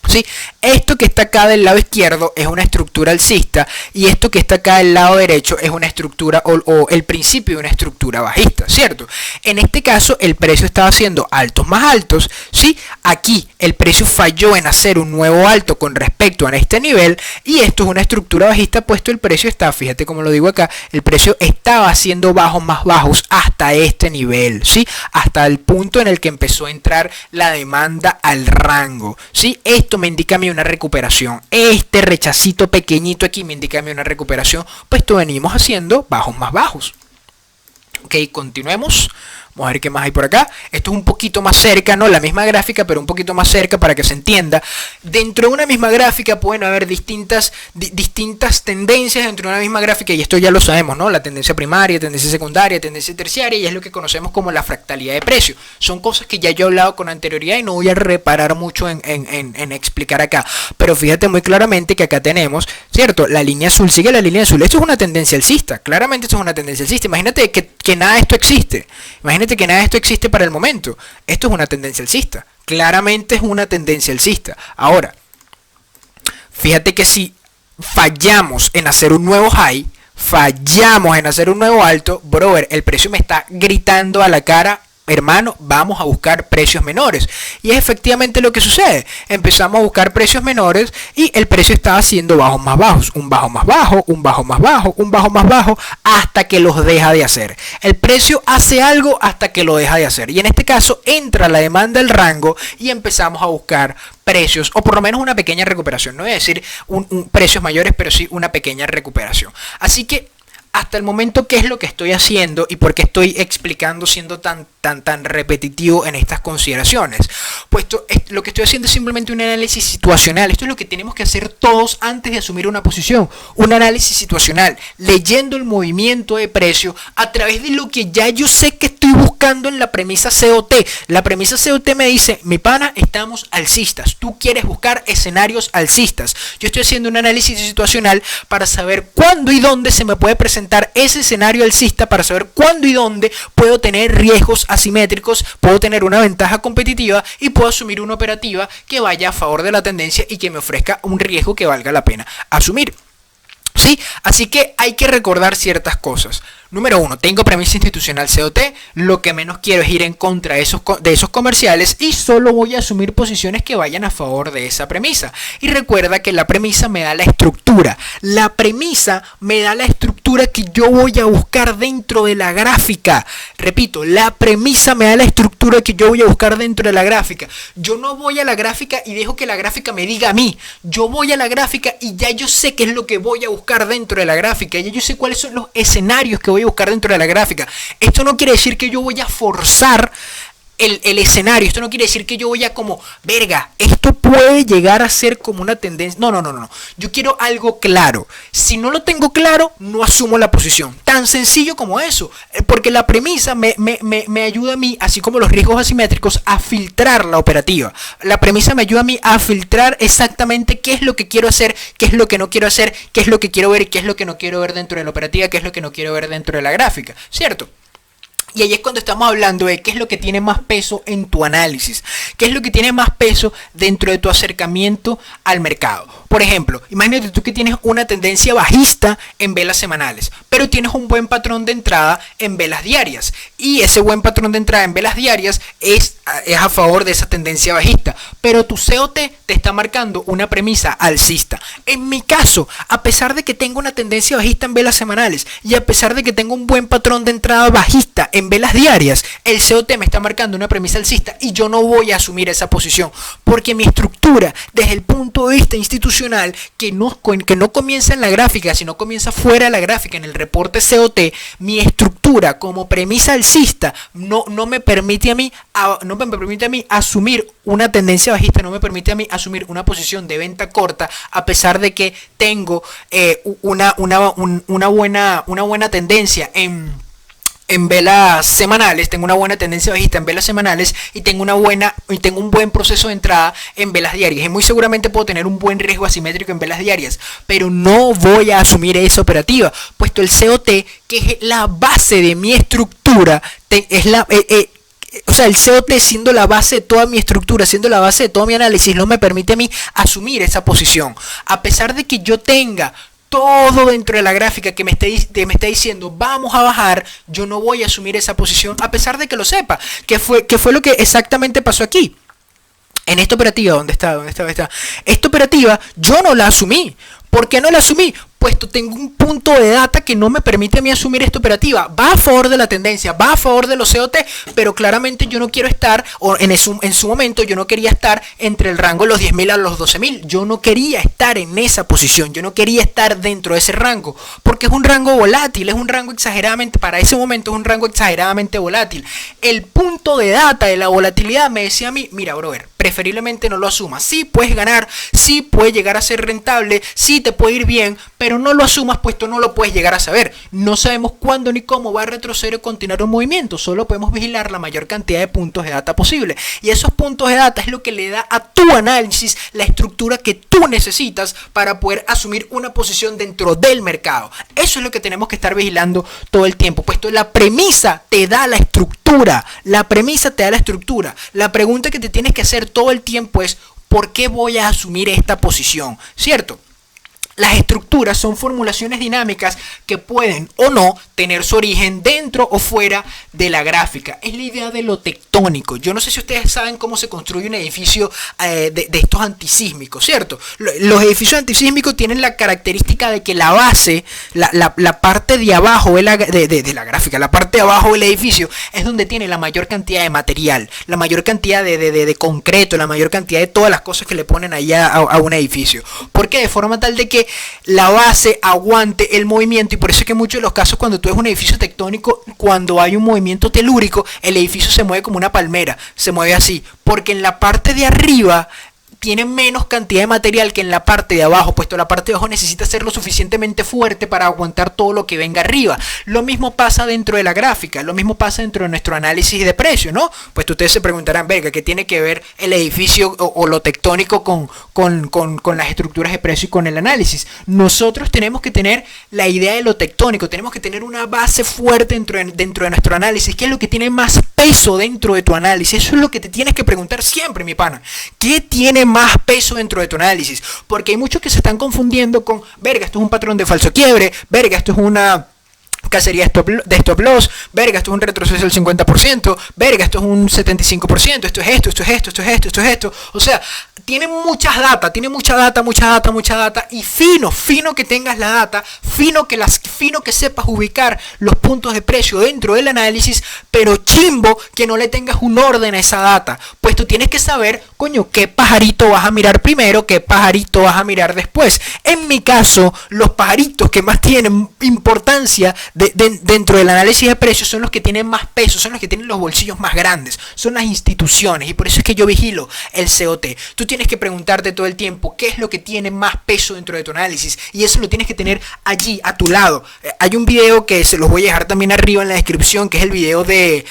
[SPEAKER 1] ¿Sí? Esto que está acá del lado izquierdo es una estructura alcista y esto que está acá del lado derecho es una estructura o el principio de una estructura bajista, ¿cierto? En este caso el precio estaba haciendo altos más altos, ¿sí? Aquí el precio falló en hacer un nuevo alto con respecto a este nivel y esto es una estructura bajista, puesto el precio está, fíjate como lo digo acá, el precio estaba haciendo bajos más bajos hasta este nivel, ¿sí? Hasta el punto en el que empezó a entrar la demanda al rango, ¿sí? Esto me indica a mí una recuperación. Este rechacito pequeñito aquí me indica a mí una recuperación, puesto venimos haciendo bajos más bajos. Ok, continuemos. Vamos a ver qué más hay por acá. Esto es un poquito más cerca, no la misma gráfica, pero un poquito más cerca para que se entienda. Dentro de una misma gráfica pueden haber distintas tendencias dentro de una misma gráfica, y esto ya lo sabemos, ¿no? La tendencia primaria, tendencia secundaria, tendencia terciaria, y es lo que conocemos como la fractalidad de precio. Son cosas que ya yo he hablado con anterioridad y no voy a reparar mucho en explicar acá. Pero fíjate muy claramente que acá tenemos, ¿cierto? La línea azul sigue la línea azul. Esto es una tendencia alcista. Claramente esto es una tendencia alcista. Imagínate que nada de esto existe. Imagínate que nada de esto existe para el momento. Esto es una tendencia alcista. Claramente es una tendencia alcista. Ahora, fíjate que si fallamos en hacer un nuevo high, fallamos en hacer un nuevo alto, brother, el precio me está gritando a la cara: hermano, vamos a buscar precios menores. Y es efectivamente lo que sucede. Empezamos a buscar precios menores y el precio estaba haciendo bajos más bajos, un bajo más bajo, un bajo más bajo, un bajo más bajo, hasta que los deja de hacer. El precio hace algo hasta que lo deja de hacer. Y en este caso entra la demanda del rango y empezamos a buscar precios, o por lo menos una pequeña recuperación. No voy a decir precios mayores, pero sí una pequeña recuperación. Así que hasta el momento, ¿qué es lo que estoy haciendo y por qué estoy explicando siendo tan repetitivo en estas consideraciones? Pues lo que estoy haciendo es simplemente un análisis situacional. Esto es lo que tenemos que hacer todos antes de asumir una posición. Un análisis situacional, leyendo el movimiento de precio a través de lo que ya yo sé que estoy buscando en la premisa COT. La premisa COT me dice: mi pana, estamos alcistas. Tú quieres buscar escenarios alcistas. Yo estoy haciendo un análisis situacional para saber cuándo y dónde se me puede presentar ese escenario alcista, para saber cuándo y dónde puedo tener riesgos asimétricos, puedo tener una ventaja competitiva y puedo asumir una operativa que vaya a favor de la tendencia y que me ofrezca un riesgo que valga la pena asumir. ¿Sí? Así que hay que recordar ciertas cosas. Número 1, tengo premisa institucional COT, lo que menos quiero es ir en contra de esos comerciales y solo voy a asumir posiciones que vayan a favor de esa premisa. Y recuerda que la premisa me da la estructura. La premisa me da la estructura que yo voy a buscar dentro de la gráfica. Repito, la premisa me da la estructura que yo voy a buscar dentro de la gráfica. Yo no voy a la gráfica y dejo que la gráfica me diga a mí. Yo voy a la gráfica y ya yo sé qué es lo que voy a buscar dentro de la gráfica. Ya yo sé cuáles son los escenarios que voy a buscar dentro de la gráfica. Esto no quiere decir que yo voy a forzar el escenario. Esto no quiere decir que yo voy a como, verga, esto puede llegar a ser como una tendencia. No. Yo quiero algo claro. Si no lo tengo claro, no asumo la posición. Tan sencillo como eso. Porque la premisa me ayuda a mí, así como los riesgos asimétricos, a filtrar la operativa. La premisa me ayuda a mí a filtrar exactamente qué es lo que quiero hacer, qué es lo que no quiero hacer, qué es lo que quiero ver y qué es lo que no quiero ver dentro de la operativa, qué es lo que no quiero ver dentro de la gráfica. ¿Cierto? Y ahí es cuando estamos hablando de qué es lo que tiene más peso en tu análisis, qué es lo que tiene más peso dentro de tu acercamiento al mercado. Por ejemplo, imagínate tú que tienes una tendencia bajista en velas semanales, pero tienes un buen patrón de entrada en velas diarias. Y ese buen patrón de entrada en velas diarias es a favor de esa tendencia bajista. Pero tu COT te está marcando una premisa alcista. En mi caso, a pesar de que tengo una tendencia bajista en velas semanales y a pesar de que tengo un buen patrón de entrada bajista en velas diarias, el COT me está marcando una premisa alcista y yo no voy a asumir esa posición porque mi estructura desde el punto de vista institucional que no comienza en la gráfica, sino comienza fuera de la gráfica en el reporte COT, mi estructura como premisa alcista no me permite a mí asumir una tendencia bajista, no me permite a mí asumir una posición de venta corta a pesar de que tengo una buena tendencia en velas semanales, tengo una buena tendencia bajista en velas semanales y tengo un buen proceso de entrada en velas diarias. Y muy seguramente puedo tener un buen riesgo asimétrico en velas diarias, pero no voy a asumir esa operativa, puesto el COT, que es la base de mi estructura, o sea, el COT siendo la base de toda mi estructura, siendo la base de todo mi análisis, no me permite a mí asumir esa posición. A pesar de que yo tenga todo dentro de la gráfica que me está diciendo vamos a bajar, yo no voy a asumir esa posición a pesar de que lo sepa, que fue lo que exactamente pasó aquí. En esta operativa, ¿dónde está? Esta operativa yo no la asumí. ¿Por qué no la asumí? Puesto tengo un punto de data que no me permite a mí asumir esta operativa. Va a favor de la tendencia, va a favor de los COT, pero claramente yo no quiero estar, o en su momento yo no quería estar entre el rango de los 10.000 a los 12.000. Yo no quería estar en esa posición, yo no quería estar dentro de ese rango, porque es un rango volátil, es un rango exageradamente, para ese momento es un rango exageradamente volátil. El punto de data de la volatilidad me decía a mí, mira brother, preferiblemente no lo asumas. Sí puedes ganar, sí puedes llegar a ser rentable, sí te puede ir bien, pero no lo asumas, puesto no lo puedes llegar a saber. No sabemos cuándo ni cómo va a retroceder o continuar un movimiento, solo podemos vigilar la mayor cantidad de puntos de data posible. Y esos puntos de data es lo que le da a tu análisis la estructura que tú necesitas para poder asumir una posición dentro del mercado. Eso es lo que tenemos que estar vigilando todo el tiempo, puesto la premisa te da la estructura. La premisa te da la estructura. La pregunta que te tienes que hacer todo el tiempo es ¿por qué voy a asumir esta posición? ¿Cierto? Las estructuras son formulaciones dinámicas que pueden o no tener su origen dentro o fuera de la gráfica. Es la idea de lo tectónico. Yo no sé si ustedes saben cómo se construye un edificio de estos antisísmicos, ¿cierto? Los edificios antisísmicos tienen la característica de que la base, la parte de abajo de la gráfica, la parte de abajo del edificio es donde tiene la mayor cantidad de material, la mayor cantidad de concreto, la mayor cantidad de todas las cosas que le ponen allá a un edificio. Porque de forma tal de que la base aguante el movimiento, y por eso es que en muchos de los casos cuando tú ves un edificio tectónico, cuando hay un movimiento telúrico, el edificio se mueve como una palmera, se mueve así, porque en la parte de arriba tiene menos cantidad de material que en la parte de abajo, puesto la parte de abajo necesita ser lo suficientemente fuerte para aguantar todo lo que venga arriba. Lo mismo pasa dentro de la gráfica, lo mismo pasa dentro de nuestro análisis de precio, ¿no? Pues ustedes se preguntarán, verga, ¿qué tiene que ver el edificio o lo tectónico con las estructuras de precio y con el análisis? Nosotros tenemos que tener la idea de lo tectónico, tenemos que tener una base fuerte dentro de nuestro análisis. ¿Qué es lo que tiene más peso dentro de tu análisis? Eso es lo que te tienes que preguntar siempre, mi pana. ¿Qué tiene más peso dentro de tu análisis? Porque hay muchos que se están confundiendo con, verga, esto es un patrón de falso quiebre, verga, esto es una cacería de stop loss, verga, esto es un retroceso del 50%, verga, esto es un 75%, esto es esto. O sea, tiene mucha data, y fino que tengas la data, fino que sepas ubicar los puntos de precio dentro del análisis, pero chimbo que no le tengas un orden a esa data, pues tú tienes que saber, coño, qué pajarito vas a mirar primero, qué pajarito vas a mirar después. En mi caso, los pajaritos que más tienen importancia dentro del análisis de precios son los que tienen más peso, son los que tienen los bolsillos más grandes, son las instituciones, y por eso es que yo vigilo el COT. Tú tienes que preguntarte todo el tiempo qué es lo que tiene más peso dentro de tu análisis, y eso lo tienes que tener allí a tu lado. Hay un video que se los voy a dejar también arriba en la descripción, que es el video de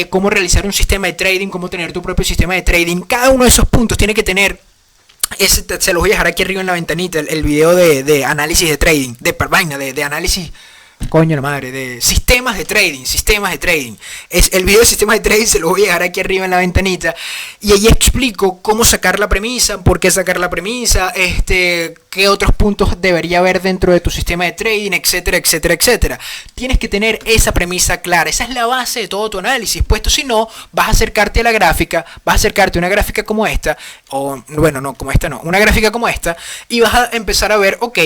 [SPEAKER 1] cómo realizar un sistema de trading, cómo tener tu propio sistema de trading. Cada uno de esos puntos tiene que tener, se los voy a dejar aquí arriba en la ventanita, el video de análisis de trading, de análisis coño la madre, de sistemas de trading, Es el video de sistemas de trading, se lo voy a dejar aquí arriba en la ventanita, y ahí explico cómo sacar la premisa, por qué sacar la premisa, qué otros puntos debería haber dentro de tu sistema de trading, etcétera, etcétera, etcétera. Tienes que tener esa premisa clara, esa es la base de todo tu análisis, puesto si no, vas a acercarte a la gráfica, vas a acercarte a una gráfica como esta, o bueno, no, como esta no, una gráfica como esta, y vas a empezar a ver, ok,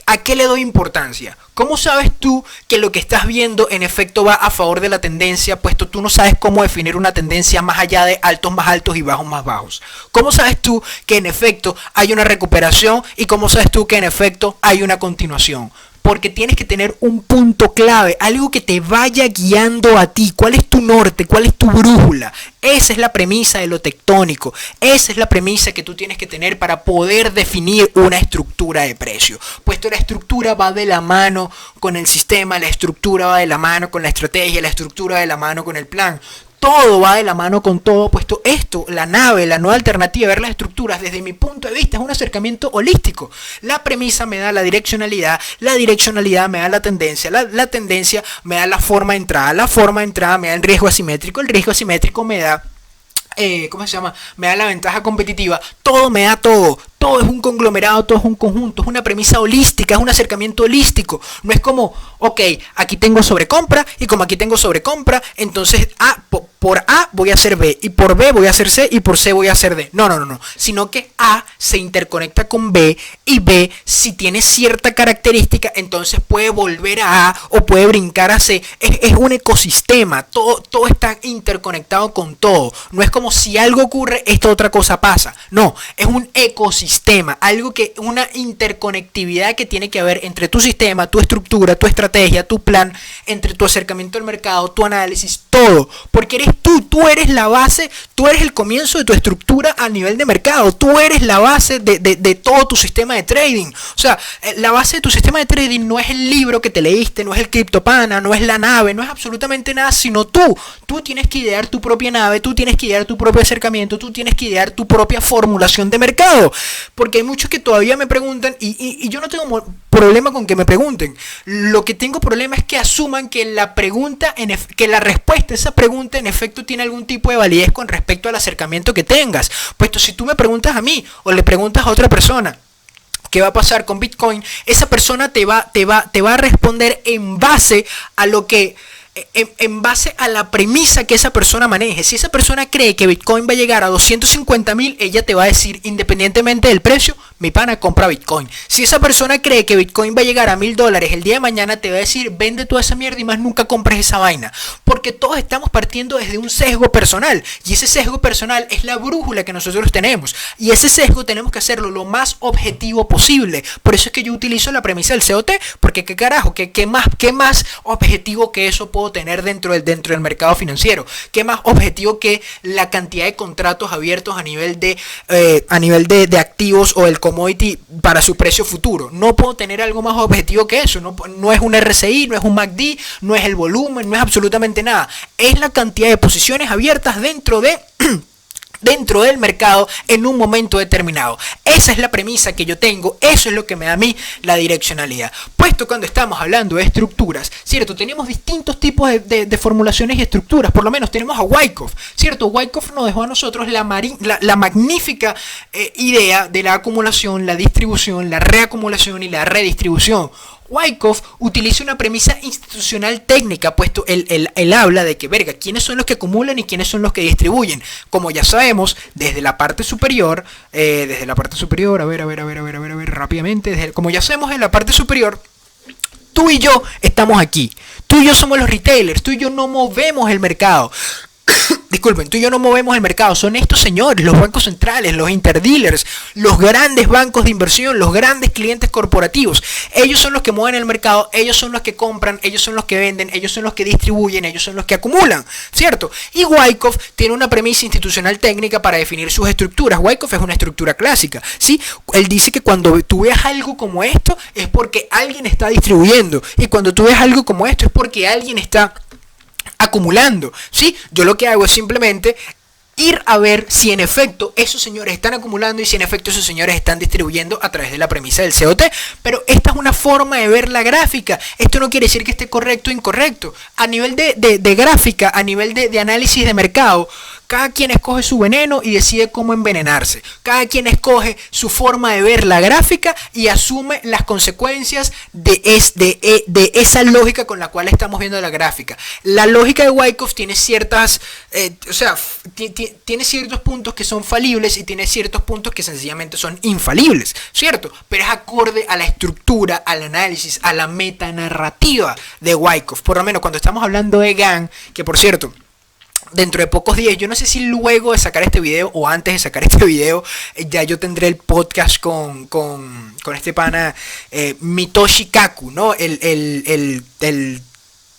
[SPEAKER 1] ¿a qué le doy importancia? ¿Cómo sabes tú que lo que estás viendo en efecto va a favor de la tendencia, puesto tú no sabes cómo definir una tendencia más allá de altos más altos y bajos más bajos? ¿Cómo sabes tú que en efecto hay una recuperación y cómo sabes tú que en efecto hay una continuación? Porque tienes que tener un punto clave, algo que te vaya guiando a ti. ¿Cuál es tu norte? ¿Cuál es tu brújula? Esa es la premisa de lo tectónico. Esa es la premisa que tú tienes que tener para poder definir una estructura de precio. Puesto la estructura va de la mano con el sistema, la estructura va de la mano con la estrategia, la estructura va de la mano con el plan. Todo va de la mano con todo, puesto esto, la nave, la nueva alternativa, ver las estructuras, desde mi punto de vista, es un acercamiento holístico. La premisa me da la direccionalidad me da la tendencia me da la forma de entrada me da el riesgo asimétrico me da, ¿cómo se llama? Me da la ventaja competitiva, todo me da todo. Todo es un conglomerado, todo es un conjunto, es una premisa holística, es un acercamiento holístico. No es como, ok, aquí tengo sobrecompra y como aquí tengo sobrecompra, entonces por A voy a hacer B y por B voy a hacer C y por C voy a hacer D. No. Sino que A se interconecta con B y B, si tiene cierta característica, entonces puede volver a A o puede brincar a C. Es un ecosistema, todo está interconectado con todo. No es como si algo ocurre, esta otra cosa pasa. No, es un ecosistema. Una interconectividad que tiene que haber entre tu sistema, tu estructura, tu estrategia, tu plan, entre tu acercamiento al mercado, tu análisis, todo, porque eres tú eres la base, tú eres el comienzo de tu estructura a nivel de mercado, tú eres la base de todo tu sistema de trading. O sea, la base de tu sistema de trading no es el libro que te leíste, no es el CryptoPana, no es la nave, no es absolutamente nada, sino tú tienes que idear tu propia nave, tú tienes que idear tu propio acercamiento, tú tienes que idear tu propia formulación de mercado. Porque hay muchos que todavía me preguntan y yo no tengo problema con que me pregunten. Lo que tengo problema es que asuman que la respuesta a esa pregunta en efecto tiene algún tipo de validez con respecto al acercamiento que tengas. Puesto si tú me preguntas a mí o le preguntas a otra persona ¿qué va a pasar con Bitcoin? Esa persona te va a responder en base a lo que en base a la premisa que esa persona maneje. Si esa persona cree que Bitcoin va a llegar a 250.000, ella te va a decir, independientemente del precio, mi pana, compra Bitcoin. Si esa persona cree que Bitcoin va a llegar a $1.000 el día de mañana, te va a decir, vende toda esa mierda y más nunca compres esa vaina. Porque todos estamos partiendo desde un sesgo personal. Y ese sesgo personal es la brújula que nosotros tenemos. Y ese sesgo tenemos que hacerlo lo más objetivo posible. Por eso es que yo utilizo la premisa del COT. Porque qué carajo, qué más objetivo que eso puedo tener dentro del mercado financiero. Qué más objetivo que la cantidad de contratos abiertos a nivel de activos o el commodity para su precio futuro. No puedo tener algo más objetivo que eso. No es un RSI, no es un MACD, no es el volumen, no es absolutamente nada. Es la cantidad de posiciones abiertas dentro del mercado en un momento determinado. Esa es la premisa que yo tengo, eso es lo que me da a mí la direccionalidad. Puesto cuando estamos hablando de estructuras, ¿cierto? Tenemos distintos tipos de formulaciones y estructuras, por lo menos tenemos a Wyckoff, ¿cierto? Wyckoff nos dejó a nosotros la magnífica idea de la acumulación, la distribución, la reacumulación y la redistribución. Wyckoff utiliza una premisa institucional técnica, puesto él habla de que, verga, ¿quiénes son los que acumulan y quiénes son los que distribuyen? Como ya sabemos, desde la parte superior, a ver, rápidamente, como ya sabemos en la parte superior, tú y yo estamos aquí, tú y yo somos los retailers, tú y yo no movemos el mercado. Disculpen, tú y yo no movemos el mercado, son estos señores, los bancos centrales, los interdealers, los grandes bancos de inversión, los grandes clientes corporativos. Ellos son los que mueven el mercado, ellos son los que compran, ellos son los que venden, ellos son los que distribuyen, ellos son los que acumulan, ¿cierto? Y Wyckoff tiene una premisa institucional técnica para definir sus estructuras. Wyckoff es una estructura clásica, ¿sí? Él dice que cuando tú veas algo como esto es porque alguien está distribuyendo, y cuando tú ves algo como esto es porque alguien está acumulando, ¿sí? Yo lo que hago es simplemente ir a ver si en efecto esos señores están acumulando y si en efecto esos señores están distribuyendo a través de la premisa del COT. Pero esta es una forma de ver la gráfica. Esto no quiere decir que esté correcto o incorrecto. A nivel de gráfica, a nivel de análisis de mercado, cada quien escoge su veneno y decide cómo envenenarse. Cada quien escoge su forma de ver la gráfica y asume las consecuencias de esa lógica con la cual estamos viendo la gráfica. La lógica de Wyckoff tiene ciertas, tiene ciertos puntos que son falibles y tiene ciertos puntos que sencillamente son infalibles, ¿cierto? Pero es acorde a la estructura, al análisis, a la metanarrativa de Wyckoff. Por lo menos cuando estamos hablando de Gann, que por cierto, dentro de pocos días, yo no sé si luego de sacar este video o antes de sacar este video, ya yo tendré el podcast con este pana Mitoshi Kaku, ¿no? El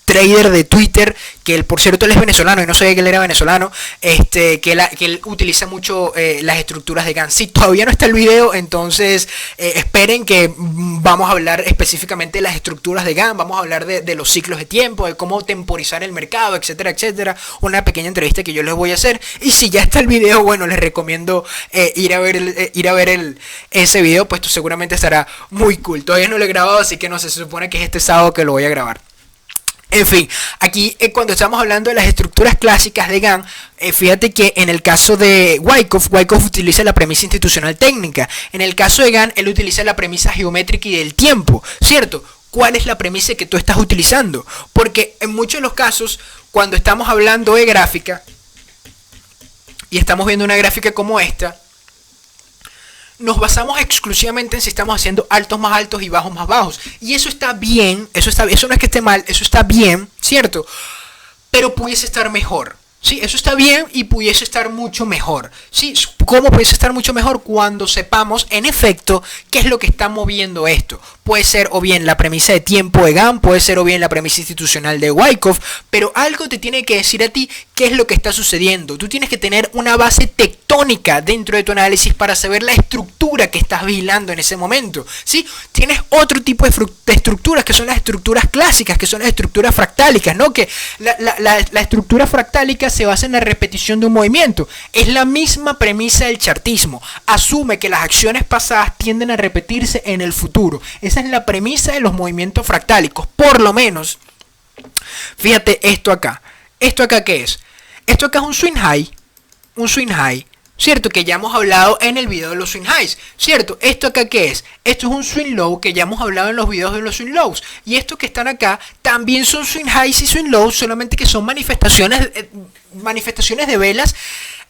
[SPEAKER 1] trader de Twitter, que él, por cierto, él es venezolano, y no sabía que él era venezolano, que él utiliza mucho las estructuras de Gann. Si todavía no está el video, entonces esperen que vamos a hablar específicamente de las estructuras de Gann, vamos a hablar de los ciclos de tiempo, de cómo temporizar el mercado, etcétera, etcétera. Una pequeña entrevista que yo les voy a hacer, y si ya está el video, bueno, les recomiendo ir a ver ese video, pues seguramente estará muy cool. Todavía no lo he grabado, así que no sé, se supone que es este sábado que lo voy a grabar. En fin, aquí cuando estamos hablando de las estructuras clásicas de Gann, fíjate que en el caso de Wyckoff utiliza la premisa institucional técnica. En el caso de Gann, él utiliza la premisa geométrica y del tiempo, ¿cierto? ¿Cuál es la premisa que tú estás utilizando? Porque en muchos de los casos, cuando estamos hablando de gráfica, y estamos viendo una gráfica como esta, nos basamos exclusivamente en si estamos haciendo altos más altos y bajos más bajos. Y eso está bien, eso no es que esté mal, eso está bien, ¿cierto? Pero pudiese estar mejor. Sí, eso está bien y pudiese estar mucho mejor. Sí, ¿cómo pudiese estar mucho mejor? Cuando sepamos, en efecto, qué es lo que está moviendo esto. Puede ser o bien la premisa de tiempo de Gann, puede ser o bien la premisa institucional de Wyckoff, pero algo te tiene que decir a ti qué es lo que está sucediendo. Tú tienes que tener una base tectónica dentro de tu análisis para saber la estructura que estás vigilando en ese momento. ¿Sí? Tienes otro tipo de estructuras que son las estructuras clásicas, que son las estructuras fractálicas, ¿no? Que la estructura fractálica se basa en la repetición de un movimiento. Es la misma premisa del chartismo. Asume que las acciones pasadas tienden a repetirse en el futuro. Esa es la premisa de los movimientos fractálicos. Por lo menos, fíjate esto acá. ¿Esto acá qué es? Esto acá es un swing high. Un swing high. ¿Cierto? Que ya hemos hablado en el video de los swing highs. ¿Cierto? ¿Esto acá qué es? Esto es un swing low que ya hemos hablado en los videos de los swing lows. Y estos que están acá también son swing highs y swing lows, solamente que son manifestaciones de velas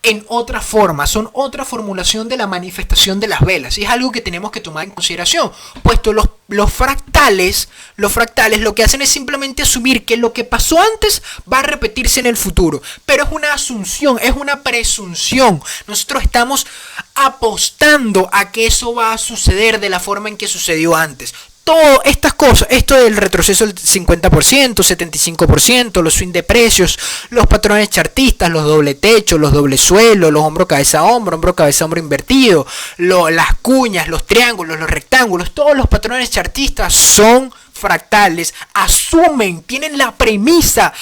[SPEAKER 1] en otra forma, son otra formulación de la manifestación de las velas, y es algo que tenemos que tomar en consideración, puesto los fractales lo que hacen es simplemente asumir que lo que pasó antes va a repetirse en el futuro, pero es una asunción, es una presunción. Nosotros estamos apostando a que eso va a suceder de la forma en que sucedió antes. Todas estas cosas, esto del retroceso del 50%, 75%, los swing de precios, los patrones chartistas, los doble techo, los doble suelo, los hombro cabeza hombro invertido, las cuñas, los triángulos, los rectángulos, todos los patrones chartistas son fractales, asumen, tienen la premisa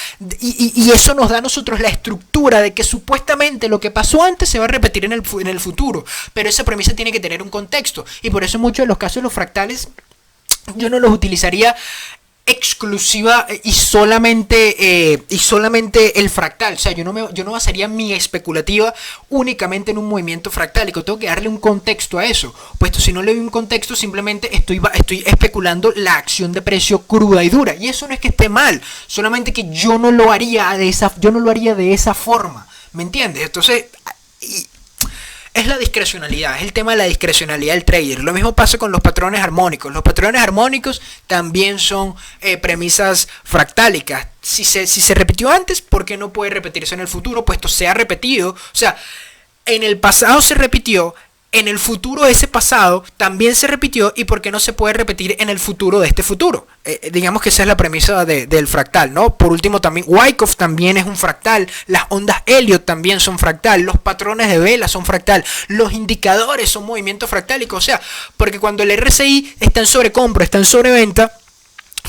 [SPEAKER 1] y eso nos da a nosotros la estructura de que supuestamente lo que pasó antes se va a repetir en el futuro, pero esa premisa tiene que tener un contexto, y por eso en muchos de los casos los fractales yo no los utilizaría exclusiva y solamente el fractal. O sea, yo no basaría mi especulativa únicamente en un movimiento fractálico. Tengo que darle un contexto a eso, puesto si no le doy un contexto simplemente estoy especulando la acción de precio cruda y dura, y eso no es que esté mal, solamente que yo no lo haría de esa forma, ¿me entiendes? Entonces es la discrecionalidad, es el tema de la discrecionalidad del trader. Lo mismo pasa con los patrones armónicos. Los patrones armónicos también son premisas fractálicas. Si se repitió antes, ¿por qué no puede repetirse en el futuro? Puesto se ha repetido. O sea, en el pasado se repitió, en el futuro de ese pasado también se repitió, y ¿por qué no se puede repetir en el futuro de este futuro? Digamos que esa es la premisa del fractal, ¿no? Por último, también Wyckoff también es un fractal, las ondas Elliott también son fractal, los patrones de vela son fractal, los indicadores son movimientos fractálicos. O sea, porque cuando el RSI está en sobrecompra, está en sobreventa,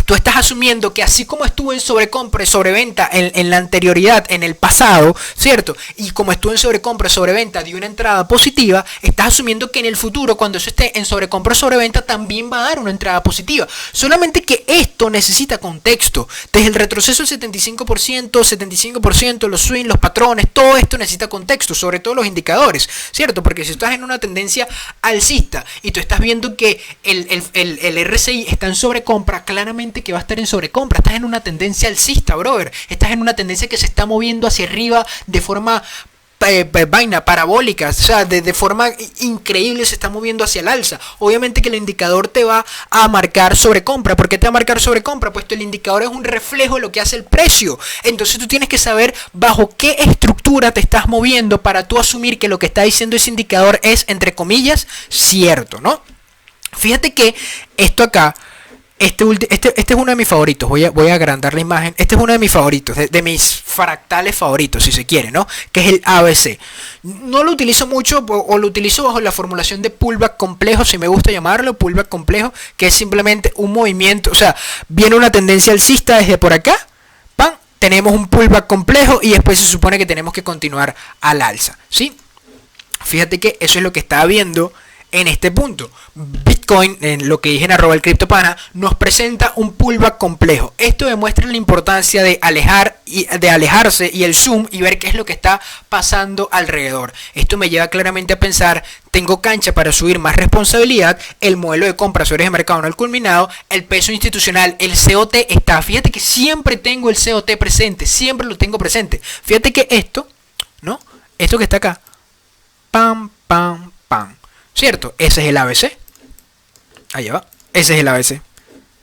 [SPEAKER 1] Tú estás asumiendo que así como estuvo en sobrecompra y sobreventa en la anterioridad, en el pasado, ¿cierto? Y como estuvo en sobrecompra y sobreventa dio una entrada positiva, estás asumiendo que en el futuro, cuando eso esté en sobrecompra o sobreventa, también va a dar una entrada positiva. Solamente que esto necesita contexto. Desde el retroceso del 75%, los swings, los patrones, todo esto necesita contexto, sobre todo los indicadores, ¿cierto? Porque si estás en una tendencia alcista y tú estás viendo que el RSI está en sobrecompra, claramente que va a estar en sobrecompra. Estás en una tendencia alcista, brother. Estás en una tendencia que se está moviendo hacia arriba de forma parabólica, o sea, de forma increíble se está moviendo hacia el alza. Obviamente que el indicador te va a marcar sobrecompra. ¿Por qué te va a marcar sobrecompra? Pues el indicador es un reflejo de lo que hace el precio. Entonces tú tienes que saber bajo qué estructura te estás moviendo para tú asumir que lo que está diciendo ese indicador es, entre comillas, cierto, ¿no? Fíjate que esto acá, este es uno de mis favoritos. Voy a agrandar la imagen. Este es uno de mis favoritos, de mis fractales favoritos, si se quiere, ¿no? Que es el ABC. No lo utilizo mucho, o lo utilizo bajo la formulación de pullback complejo, si me gusta llamarlo, pullback complejo, que es simplemente un movimiento, o sea, viene una tendencia alcista desde por acá, ¡pam! Tenemos un pullback complejo y después se supone que tenemos que continuar al alza, ¿sí? Fíjate que eso es lo que estaba viendo en este punto. Bitcoin, en lo que dije en @elcryptopana, nos presenta un pullback complejo. Esto demuestra la importancia de alejarse y el zoom y ver qué es lo que está pasando alrededor. Esto me lleva claramente a pensar, tengo cancha para subir más responsabilidad, el modelo de compra sobre el mercado no ha culminado, el peso institucional, el COT está. Fíjate que siempre tengo el COT presente, siempre lo tengo presente. Fíjate que esto, ¿no? Esto que está acá, pam, pam, pam. ¿Cierto? Ese es el ABC. Allá va. Ese es el ABC.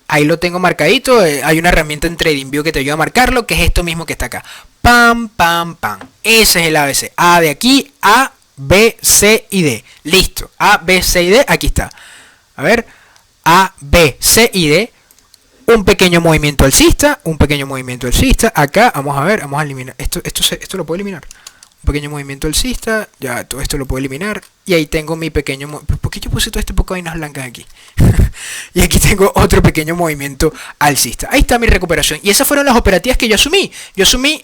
[SPEAKER 1] Ahí lo tengo marcadito. Hay una herramienta en TradingView que te ayuda a marcarlo, que es esto mismo que está acá. Pam, pam, pam. Ese es el ABC. A de aquí, A, B, C y D. Listo. A, B, C y D. Aquí está. A ver. A, B, C y D. Un pequeño movimiento alcista. Un pequeño movimiento alcista. Acá, vamos a ver. Vamos a eliminar. Esto lo puedo eliminar. Un pequeño movimiento alcista, ya todo esto lo puedo eliminar. Y ahí tengo mi pequeño... ¿Por qué yo puse todo este poco de vainas blancas aquí? Y aquí tengo otro pequeño movimiento alcista. Ahí está mi recuperación. Y esas fueron las operativas que yo asumí. Yo asumí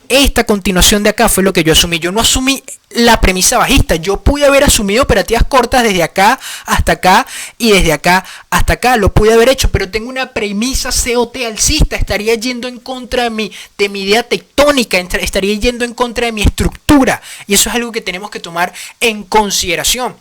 [SPEAKER 1] esta continuación de acá fue lo que yo asumí. Yo no asumí la premisa bajista. Yo pude haber asumido operativas cortas desde acá hasta acá y desde acá hasta acá. Lo pude haber hecho, pero tengo una premisa COT alcista. Estaría yendo en contra de mi idea tectónica. Estaría yendo en contra de mi estructura. Y eso es algo que tenemos que tomar en consideración.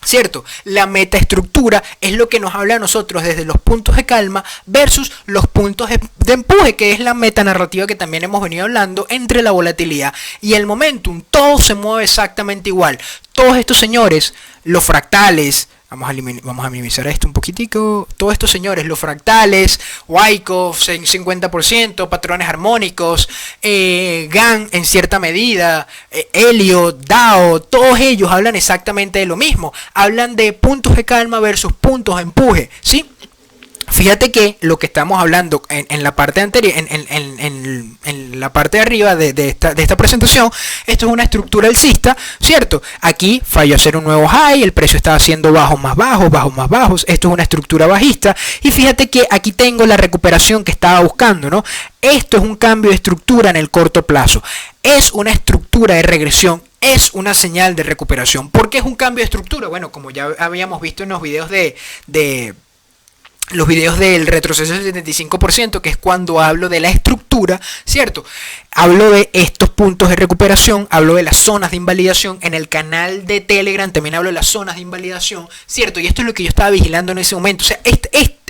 [SPEAKER 1] ¿Cierto? La metaestructura es lo que nos habla a nosotros desde los puntos de calma versus los puntos de empuje, que es la metanarrativa que también hemos venido hablando entre la volatilidad y el momentum. Todo se mueve exactamente igual. Todos estos señores, los fractales, vamos a minimizar esto un poquitico. Todos estos señores, los fractales, Wyckoff en 50%, patrones armónicos, Gann en cierta medida, Elliott, Dow, todos ellos hablan exactamente de lo mismo. Hablan de puntos de calma versus puntos de empuje, ¿sí? Fíjate que lo que estamos hablando en la parte anterior, en la parte de arriba de esta presentación, esto es una estructura alcista, ¿cierto? Aquí falló hacer un nuevo high, el precio estaba haciendo bajos más bajos, bajos más bajos, esto es una estructura bajista, y fíjate que aquí tengo la recuperación que estaba buscando, ¿no? Esto es un cambio de estructura en el corto plazo, es una estructura de regresión, es una señal de recuperación. ¿Por qué es un cambio de estructura? Bueno, como ya habíamos visto en los videos los videos del retroceso del 75%, que es cuando hablo de la estructura, ¿cierto? Hablo de estos puntos de recuperación, hablo de las zonas de invalidación. En el canal de Telegram también hablo de las zonas de invalidación, ¿cierto? Y esto es lo que yo estaba vigilando en ese momento. O sea,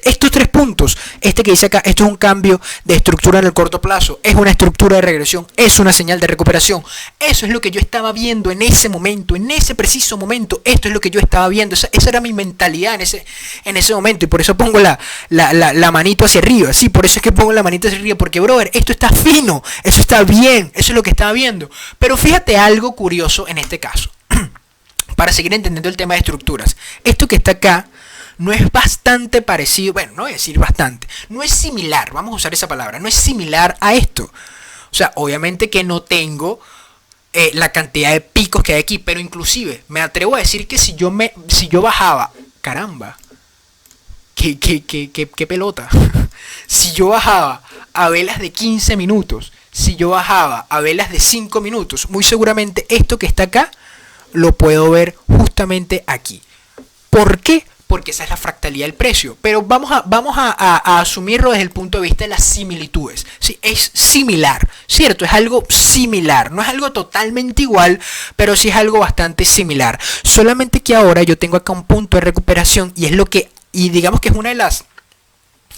[SPEAKER 1] estos tres puntos, este que dice acá, esto es un cambio de estructura en el corto plazo, es una estructura de regresión, es una señal de recuperación. Eso es lo que yo estaba viendo en ese momento, en ese preciso momento. Esto es lo que yo estaba viendo, esa era mi mentalidad en ese momento, y por eso pongo la manito hacia arriba. Sí, por eso es que pongo la manito hacia arriba, porque brother, esto está fino, eso está bien, eso es lo que estaba viendo. Pero fíjate algo curioso en este caso, para seguir entendiendo el tema de estructuras. Esto que está acá no es bastante parecido, bueno, no voy a decir bastante, no es similar, vamos a usar esa palabra, no es similar a esto. O sea, obviamente que no tengo la cantidad de picos que hay aquí, pero inclusive me atrevo a decir que si yo bajaba, caramba, qué pelota. Si yo bajaba a velas de 15 minutos, si yo bajaba a velas de 5 minutos, muy seguramente esto que está acá lo puedo ver justamente aquí. ¿Por qué? Porque esa es la fractalidad del precio. Pero vamos a asumirlo desde el punto de vista de las similitudes. ¿Sí? Es similar, ¿cierto? Es algo similar. No es algo totalmente igual, pero sí es algo bastante similar. Solamente que ahora yo tengo acá un punto de recuperación y digamos que es una de las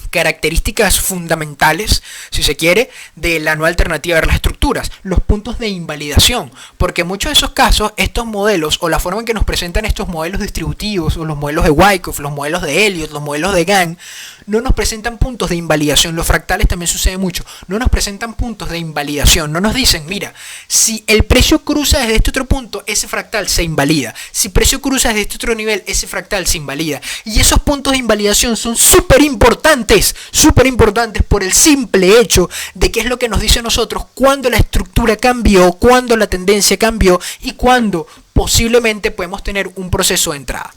[SPEAKER 1] características fundamentales, si se quiere, de la nueva alternativa de las estructuras, los puntos de invalidación, porque en muchos de esos casos estos modelos o la forma en que nos presentan estos modelos distributivos o los modelos de Wyckoff, los modelos de Elliott, los modelos de Gann, no nos presentan puntos de invalidación. Los fractales también sucede mucho, no nos presentan puntos de invalidación, no nos dicen, mira, si el precio cruza desde este otro punto, ese fractal se invalida, si el precio cruza desde este otro nivel, ese fractal se invalida, y esos puntos de invalidación son súper importantes por el simple hecho de que es lo que nos dice a nosotros cuando la estructura cambió, cuando la tendencia cambió y cuando posiblemente podemos tener un proceso de entrada.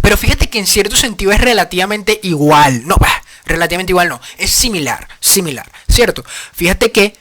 [SPEAKER 1] Pero fíjate que en cierto sentido es relativamente igual, relativamente igual no, es similar, ¿cierto? Fíjate que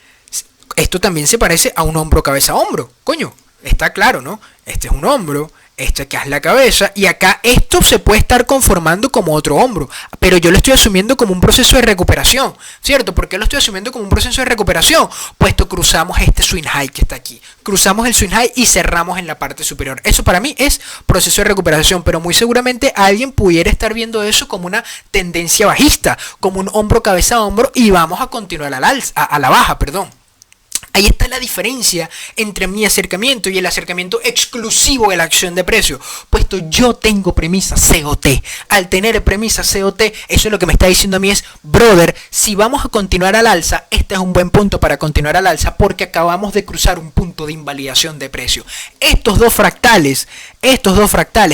[SPEAKER 1] esto también se parece a un hombro cabeza a hombro, coño, está claro, ¿no? Este es un hombro, este acá es la cabeza y acá esto se puede estar conformando como otro hombro, pero yo lo estoy asumiendo como un proceso de recuperación, ¿cierto? ¿Por qué lo estoy asumiendo como un proceso de recuperación? Puesto cruzamos este swing high que está aquí, cruzamos el swing high y cerramos en la parte superior. Eso para mí es proceso de recuperación, pero muy seguramente alguien pudiera estar viendo eso como una tendencia bajista, como un hombro cabeza a hombro y vamos a continuar a la baja, perdón. Ahí está la diferencia entre mi acercamiento y el acercamiento exclusivo de la acción de precio, puesto yo tengo premisa COT. Al tener premisa COT, eso es lo que me está diciendo a mí es, brother, si vamos a continuar al alza, este es un buen punto para continuar al alza porque acabamos de cruzar un punto de invalidación de precio. Estos dos fractales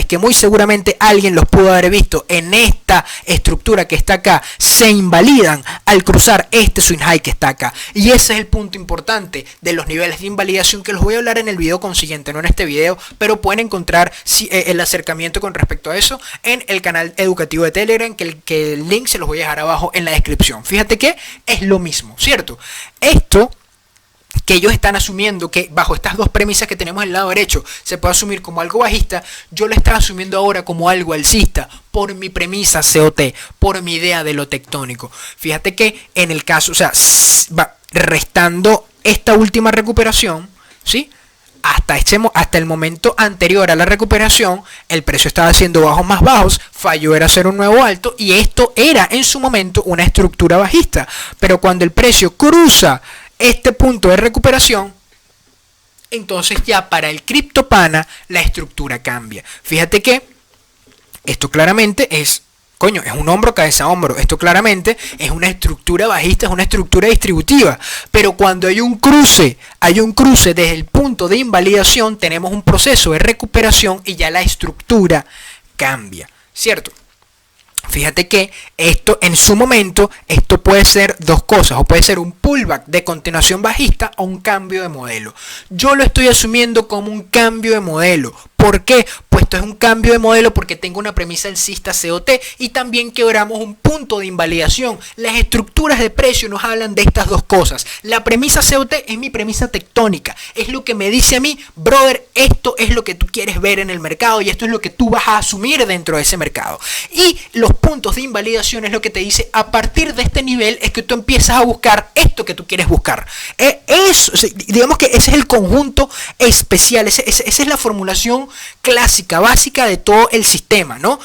[SPEAKER 1] que muy seguramente alguien los pudo haber visto en esta estructura que está acá, se invalidan al cruzar este swing high que está acá. Y ese es el punto importante de los niveles de invalidación que los voy a hablar en el video consiguiente, no en este video, pero pueden encontrar el acercamiento con respecto a eso en el canal educativo de Telegram, que el link se los voy a dejar abajo en la descripción. Fíjate que es lo mismo, ¿cierto? Esto que ellos están asumiendo que bajo estas dos premisas que tenemos en el lado derecho se puede asumir como algo bajista, yo lo estoy asumiendo ahora como algo alcista por mi premisa COT, por mi idea de lo tectónico. Fíjate que en el caso, o sea, restando esta última recuperación, ¿sí? Hasta el momento anterior a la recuperación, el precio estaba haciendo bajos más bajos, falló era hacer un nuevo alto y esto era en su momento una estructura bajista. Pero cuando el precio cruza este punto de recuperación, entonces ya para el CryptoPana la estructura cambia. Fíjate que esto claramente es un hombro cabeza a hombro. Esto claramente es una estructura bajista, es una estructura distributiva. Pero cuando hay un cruce desde el punto de invalidación, tenemos un proceso de recuperación y ya la estructura cambia, ¿cierto? Fíjate que esto en su momento, esto puede ser dos cosas, o puede ser un pullback de continuación bajista o un cambio de modelo. Yo lo estoy asumiendo como un cambio de modelo. ¿Por qué? Pues esto es un cambio de modelo porque tengo una premisa alcista COT y también quebramos un punto de invalidación. Las estructuras de precio nos hablan de estas dos cosas. La premisa COT es mi premisa tectónica. Es lo que me dice a mí, brother, esto es lo que tú quieres ver en el mercado y esto es lo que tú vas a asumir dentro de ese mercado. Y los puntos de invalidación es lo que te dice, a partir de este nivel es que tú empiezas a buscar esto que tú quieres buscar. Digamos que ese es el conjunto especial, esa es la formulación clásica, básica de todo el sistema, ¿no?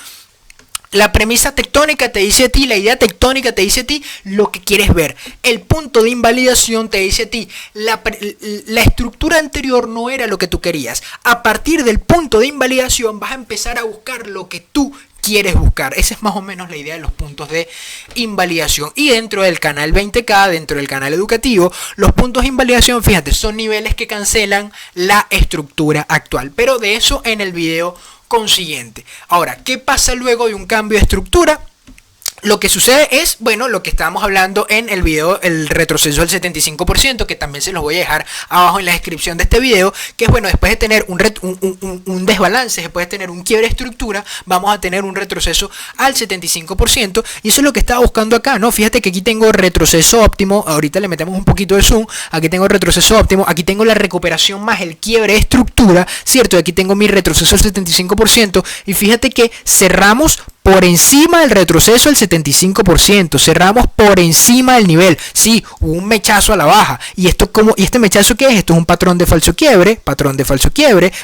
[SPEAKER 1] La premisa tectónica te dice a ti, la idea tectónica te dice a ti lo que quieres ver. El punto de invalidación te dice a ti, la estructura anterior no era lo que tú querías. A partir del punto de invalidación vas a empezar a buscar lo que tú quieres buscar. Esa es más o menos la idea de los puntos de invalidación. Y dentro del canal 20K, dentro del canal educativo, los puntos de invalidación, fíjate, son niveles que cancelan la estructura actual. Pero de eso en el video consiguiente. Ahora, ¿qué pasa luego de un cambio de estructura? lo que sucede es, bueno, lo que estábamos hablando en el video, el retroceso del 75%, que también se los voy a dejar abajo en la descripción de este video, que es, bueno, después de tener un desbalance, después de tener un quiebre de estructura, vamos a tener un retroceso al 75%, y eso es lo que estaba buscando acá, ¿no? Fíjate que aquí tengo retroceso óptimo, ahorita le metemos un poquito de zoom, aquí tengo retroceso óptimo, aquí tengo la recuperación más el quiebre de estructura, ¿cierto? Y aquí tengo mi retroceso al 75%, y fíjate que cerramos por encima del retroceso del 75%, cerramos por encima del nivel. Sí, hubo un mechazo a la baja. ¿Y este mechazo qué es? Esto es un patrón de falso quiebre,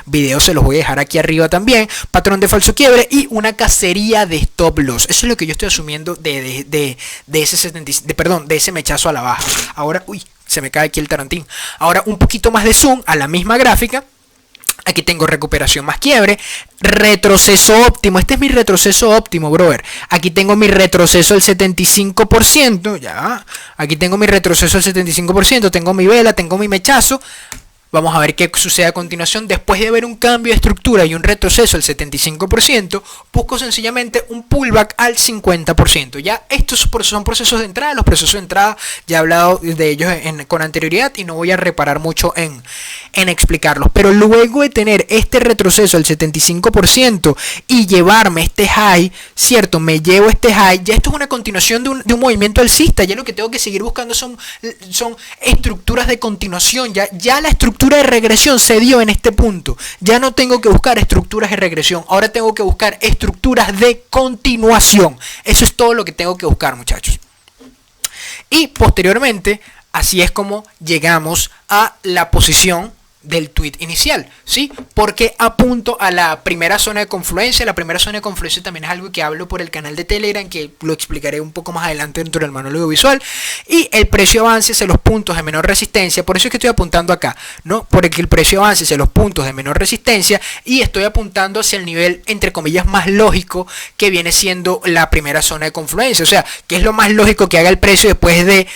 [SPEAKER 1] video se los voy a dejar aquí arriba también, patrón de falso quiebre y una cacería de stop loss. Eso es lo que yo estoy asumiendo de ese mechazo a la baja. Ahora, se me cae aquí el tarantín. Ahora un poquito más de zoom a la misma gráfica. Aquí tengo recuperación más quiebre, retroceso óptimo, este es mi retroceso óptimo, brother. Aquí tengo mi retroceso del 75%, ya. Aquí tengo mi retroceso del 75%, tengo mi vela, tengo mi mechazo. Vamos a ver qué sucede a continuación. Después de ver un cambio de estructura y un retroceso al 75%, busco sencillamente un pullback al 50%. Ya estos son procesos de entrada. Los procesos de entrada ya he hablado de ellos con anterioridad y no voy a reparar mucho en explicarlos. Pero luego de tener este retroceso al 75% y llevarme este high, ¿cierto? Me llevo este high. Ya esto es una continuación de un movimiento alcista. Ya lo que tengo que seguir buscando son estructuras de continuación. Ya la estructura de regresión se dio en este punto. Ya no tengo que buscar estructuras de regresión. Ahora tengo que buscar estructuras de continuación. Eso es todo lo que tengo que buscar, muchachos. Y posteriormente, así es como llegamos a la posición del tweet inicial, ¿sí? Porque apunto a la primera zona de confluencia. La primera zona de confluencia también es algo que hablo por el canal de Telegram, que lo explicaré un poco más adelante dentro del manual audiovisual. Y el precio avance hacia los puntos de menor resistencia. Por eso es que estoy apuntando acá, ¿no? Porque el precio avance hacia los puntos de menor resistencia y estoy apuntando hacia el nivel, entre comillas, más lógico, que viene siendo la primera zona de confluencia. O sea, ¿qué es lo más lógico que haga el precio después de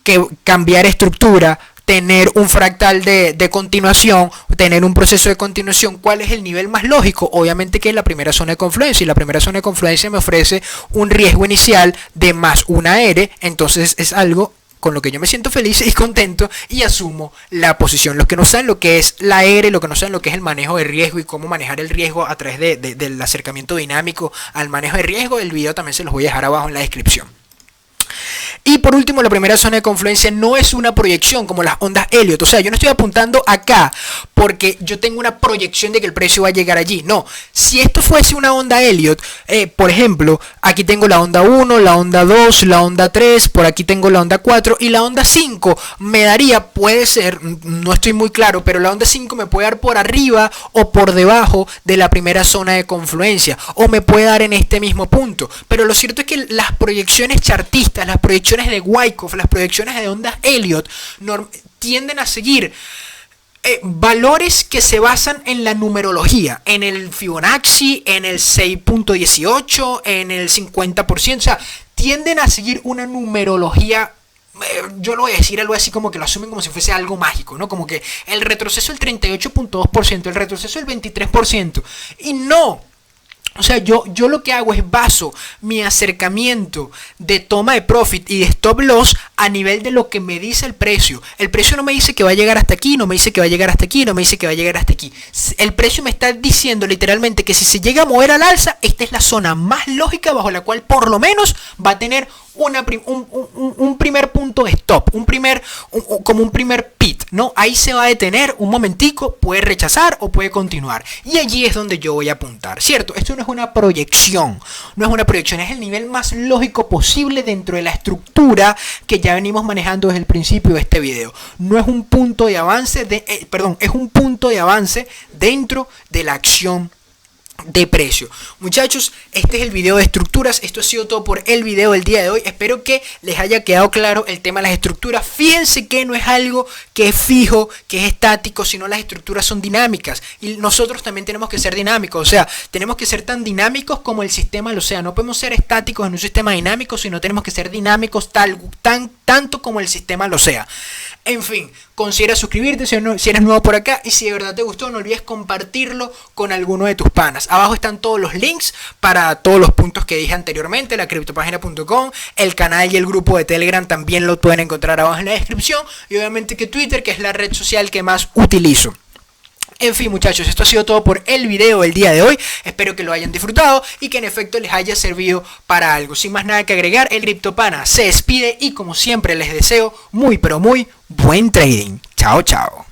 [SPEAKER 1] que cambiar estructura, tener un fractal de continuación, tener un proceso de continuación? ¿Cuál es el nivel más lógico? Obviamente que es la primera zona de confluencia, y la primera zona de confluencia me ofrece un riesgo inicial de más una R, entonces es algo con lo que yo me siento feliz y contento y asumo la posición. Los que no saben lo que es la R, lo que no saben lo que es el manejo de riesgo y cómo manejar el riesgo a través del acercamiento dinámico al manejo de riesgo, el video también se los voy a dejar abajo en la descripción. Y por último, la primera zona de confluencia no es una proyección como las ondas Elliott. O sea, yo no estoy apuntando acá porque yo tengo una proyección de que el precio va a llegar allí. No, si esto fuese una onda Elliott, por ejemplo, aquí tengo la onda 1, la onda 2, la onda 3, por aquí tengo la onda 4 y la onda 5 me daría, puede ser, no estoy muy claro, pero la onda 5 me puede dar por arriba o por debajo de la primera zona de confluencia, o me puede dar en este mismo punto. Pero lo cierto es que las proyecciones chartistas, las proyecciones de Wyckoff, las proyecciones de ondas Elliott tienden a seguir valores que se basan en la numerología, en el Fibonacci, en el 6.18, en el 50%, o sea, tienden a seguir una numerología. Yo lo voy a decir algo así como que lo asumen como si fuese algo mágico, ¿no? Como que el retroceso del 38.2%, el retroceso del 23%, y no. O sea, yo lo que hago es baso mi acercamiento de toma de profit y de stop loss a nivel de lo que me dice el precio. El precio no me dice que va a llegar hasta aquí, no me dice que va a llegar hasta aquí, no me dice que va a llegar hasta aquí. El precio me está diciendo literalmente que si se llega a mover al alza, esta es la zona más lógica bajo la cual por lo menos va a tener un primer punto de stop, como un primer pit, ¿no? Ahí se va a detener un momentico, puede rechazar o puede continuar. Y allí es donde yo voy a apuntar, ¿cierto? Esto no es una proyección, es el nivel más lógico posible dentro de la estructura que ya venimos manejando desde el principio de este video. No es un punto de avance, es un punto de avance dentro de la acción de precio. Muchachos, este es el video de estructuras. Esto ha sido todo por el video del día de hoy. Espero que les haya quedado claro el tema de las estructuras. Fíjense que no es algo que es fijo, que es estático, sino las estructuras son dinámicas y nosotros también tenemos que ser dinámicos. O sea, tenemos que ser tan dinámicos como el sistema lo sea. No podemos ser estáticos en un sistema dinámico, sino tenemos que ser dinámicos tanto como el sistema lo sea. En fin, considera suscribirte si eres nuevo por acá, y si de verdad te gustó, no olvides compartirlo con alguno de tus panas. abajo están todos los links para todos los puntos que dije anteriormente, la criptopagina.com, el canal y el grupo de Telegram también lo pueden encontrar abajo en la descripción, y obviamente que Twitter, que es la red social que más utilizo. En fin, muchachos, esto ha sido todo por el video del día de hoy. Espero que lo hayan disfrutado y que en efecto les haya servido para algo. Sin más nada que agregar, el Criptopana se despide y como siempre les deseo muy pero muy buen trading. Chao, chao.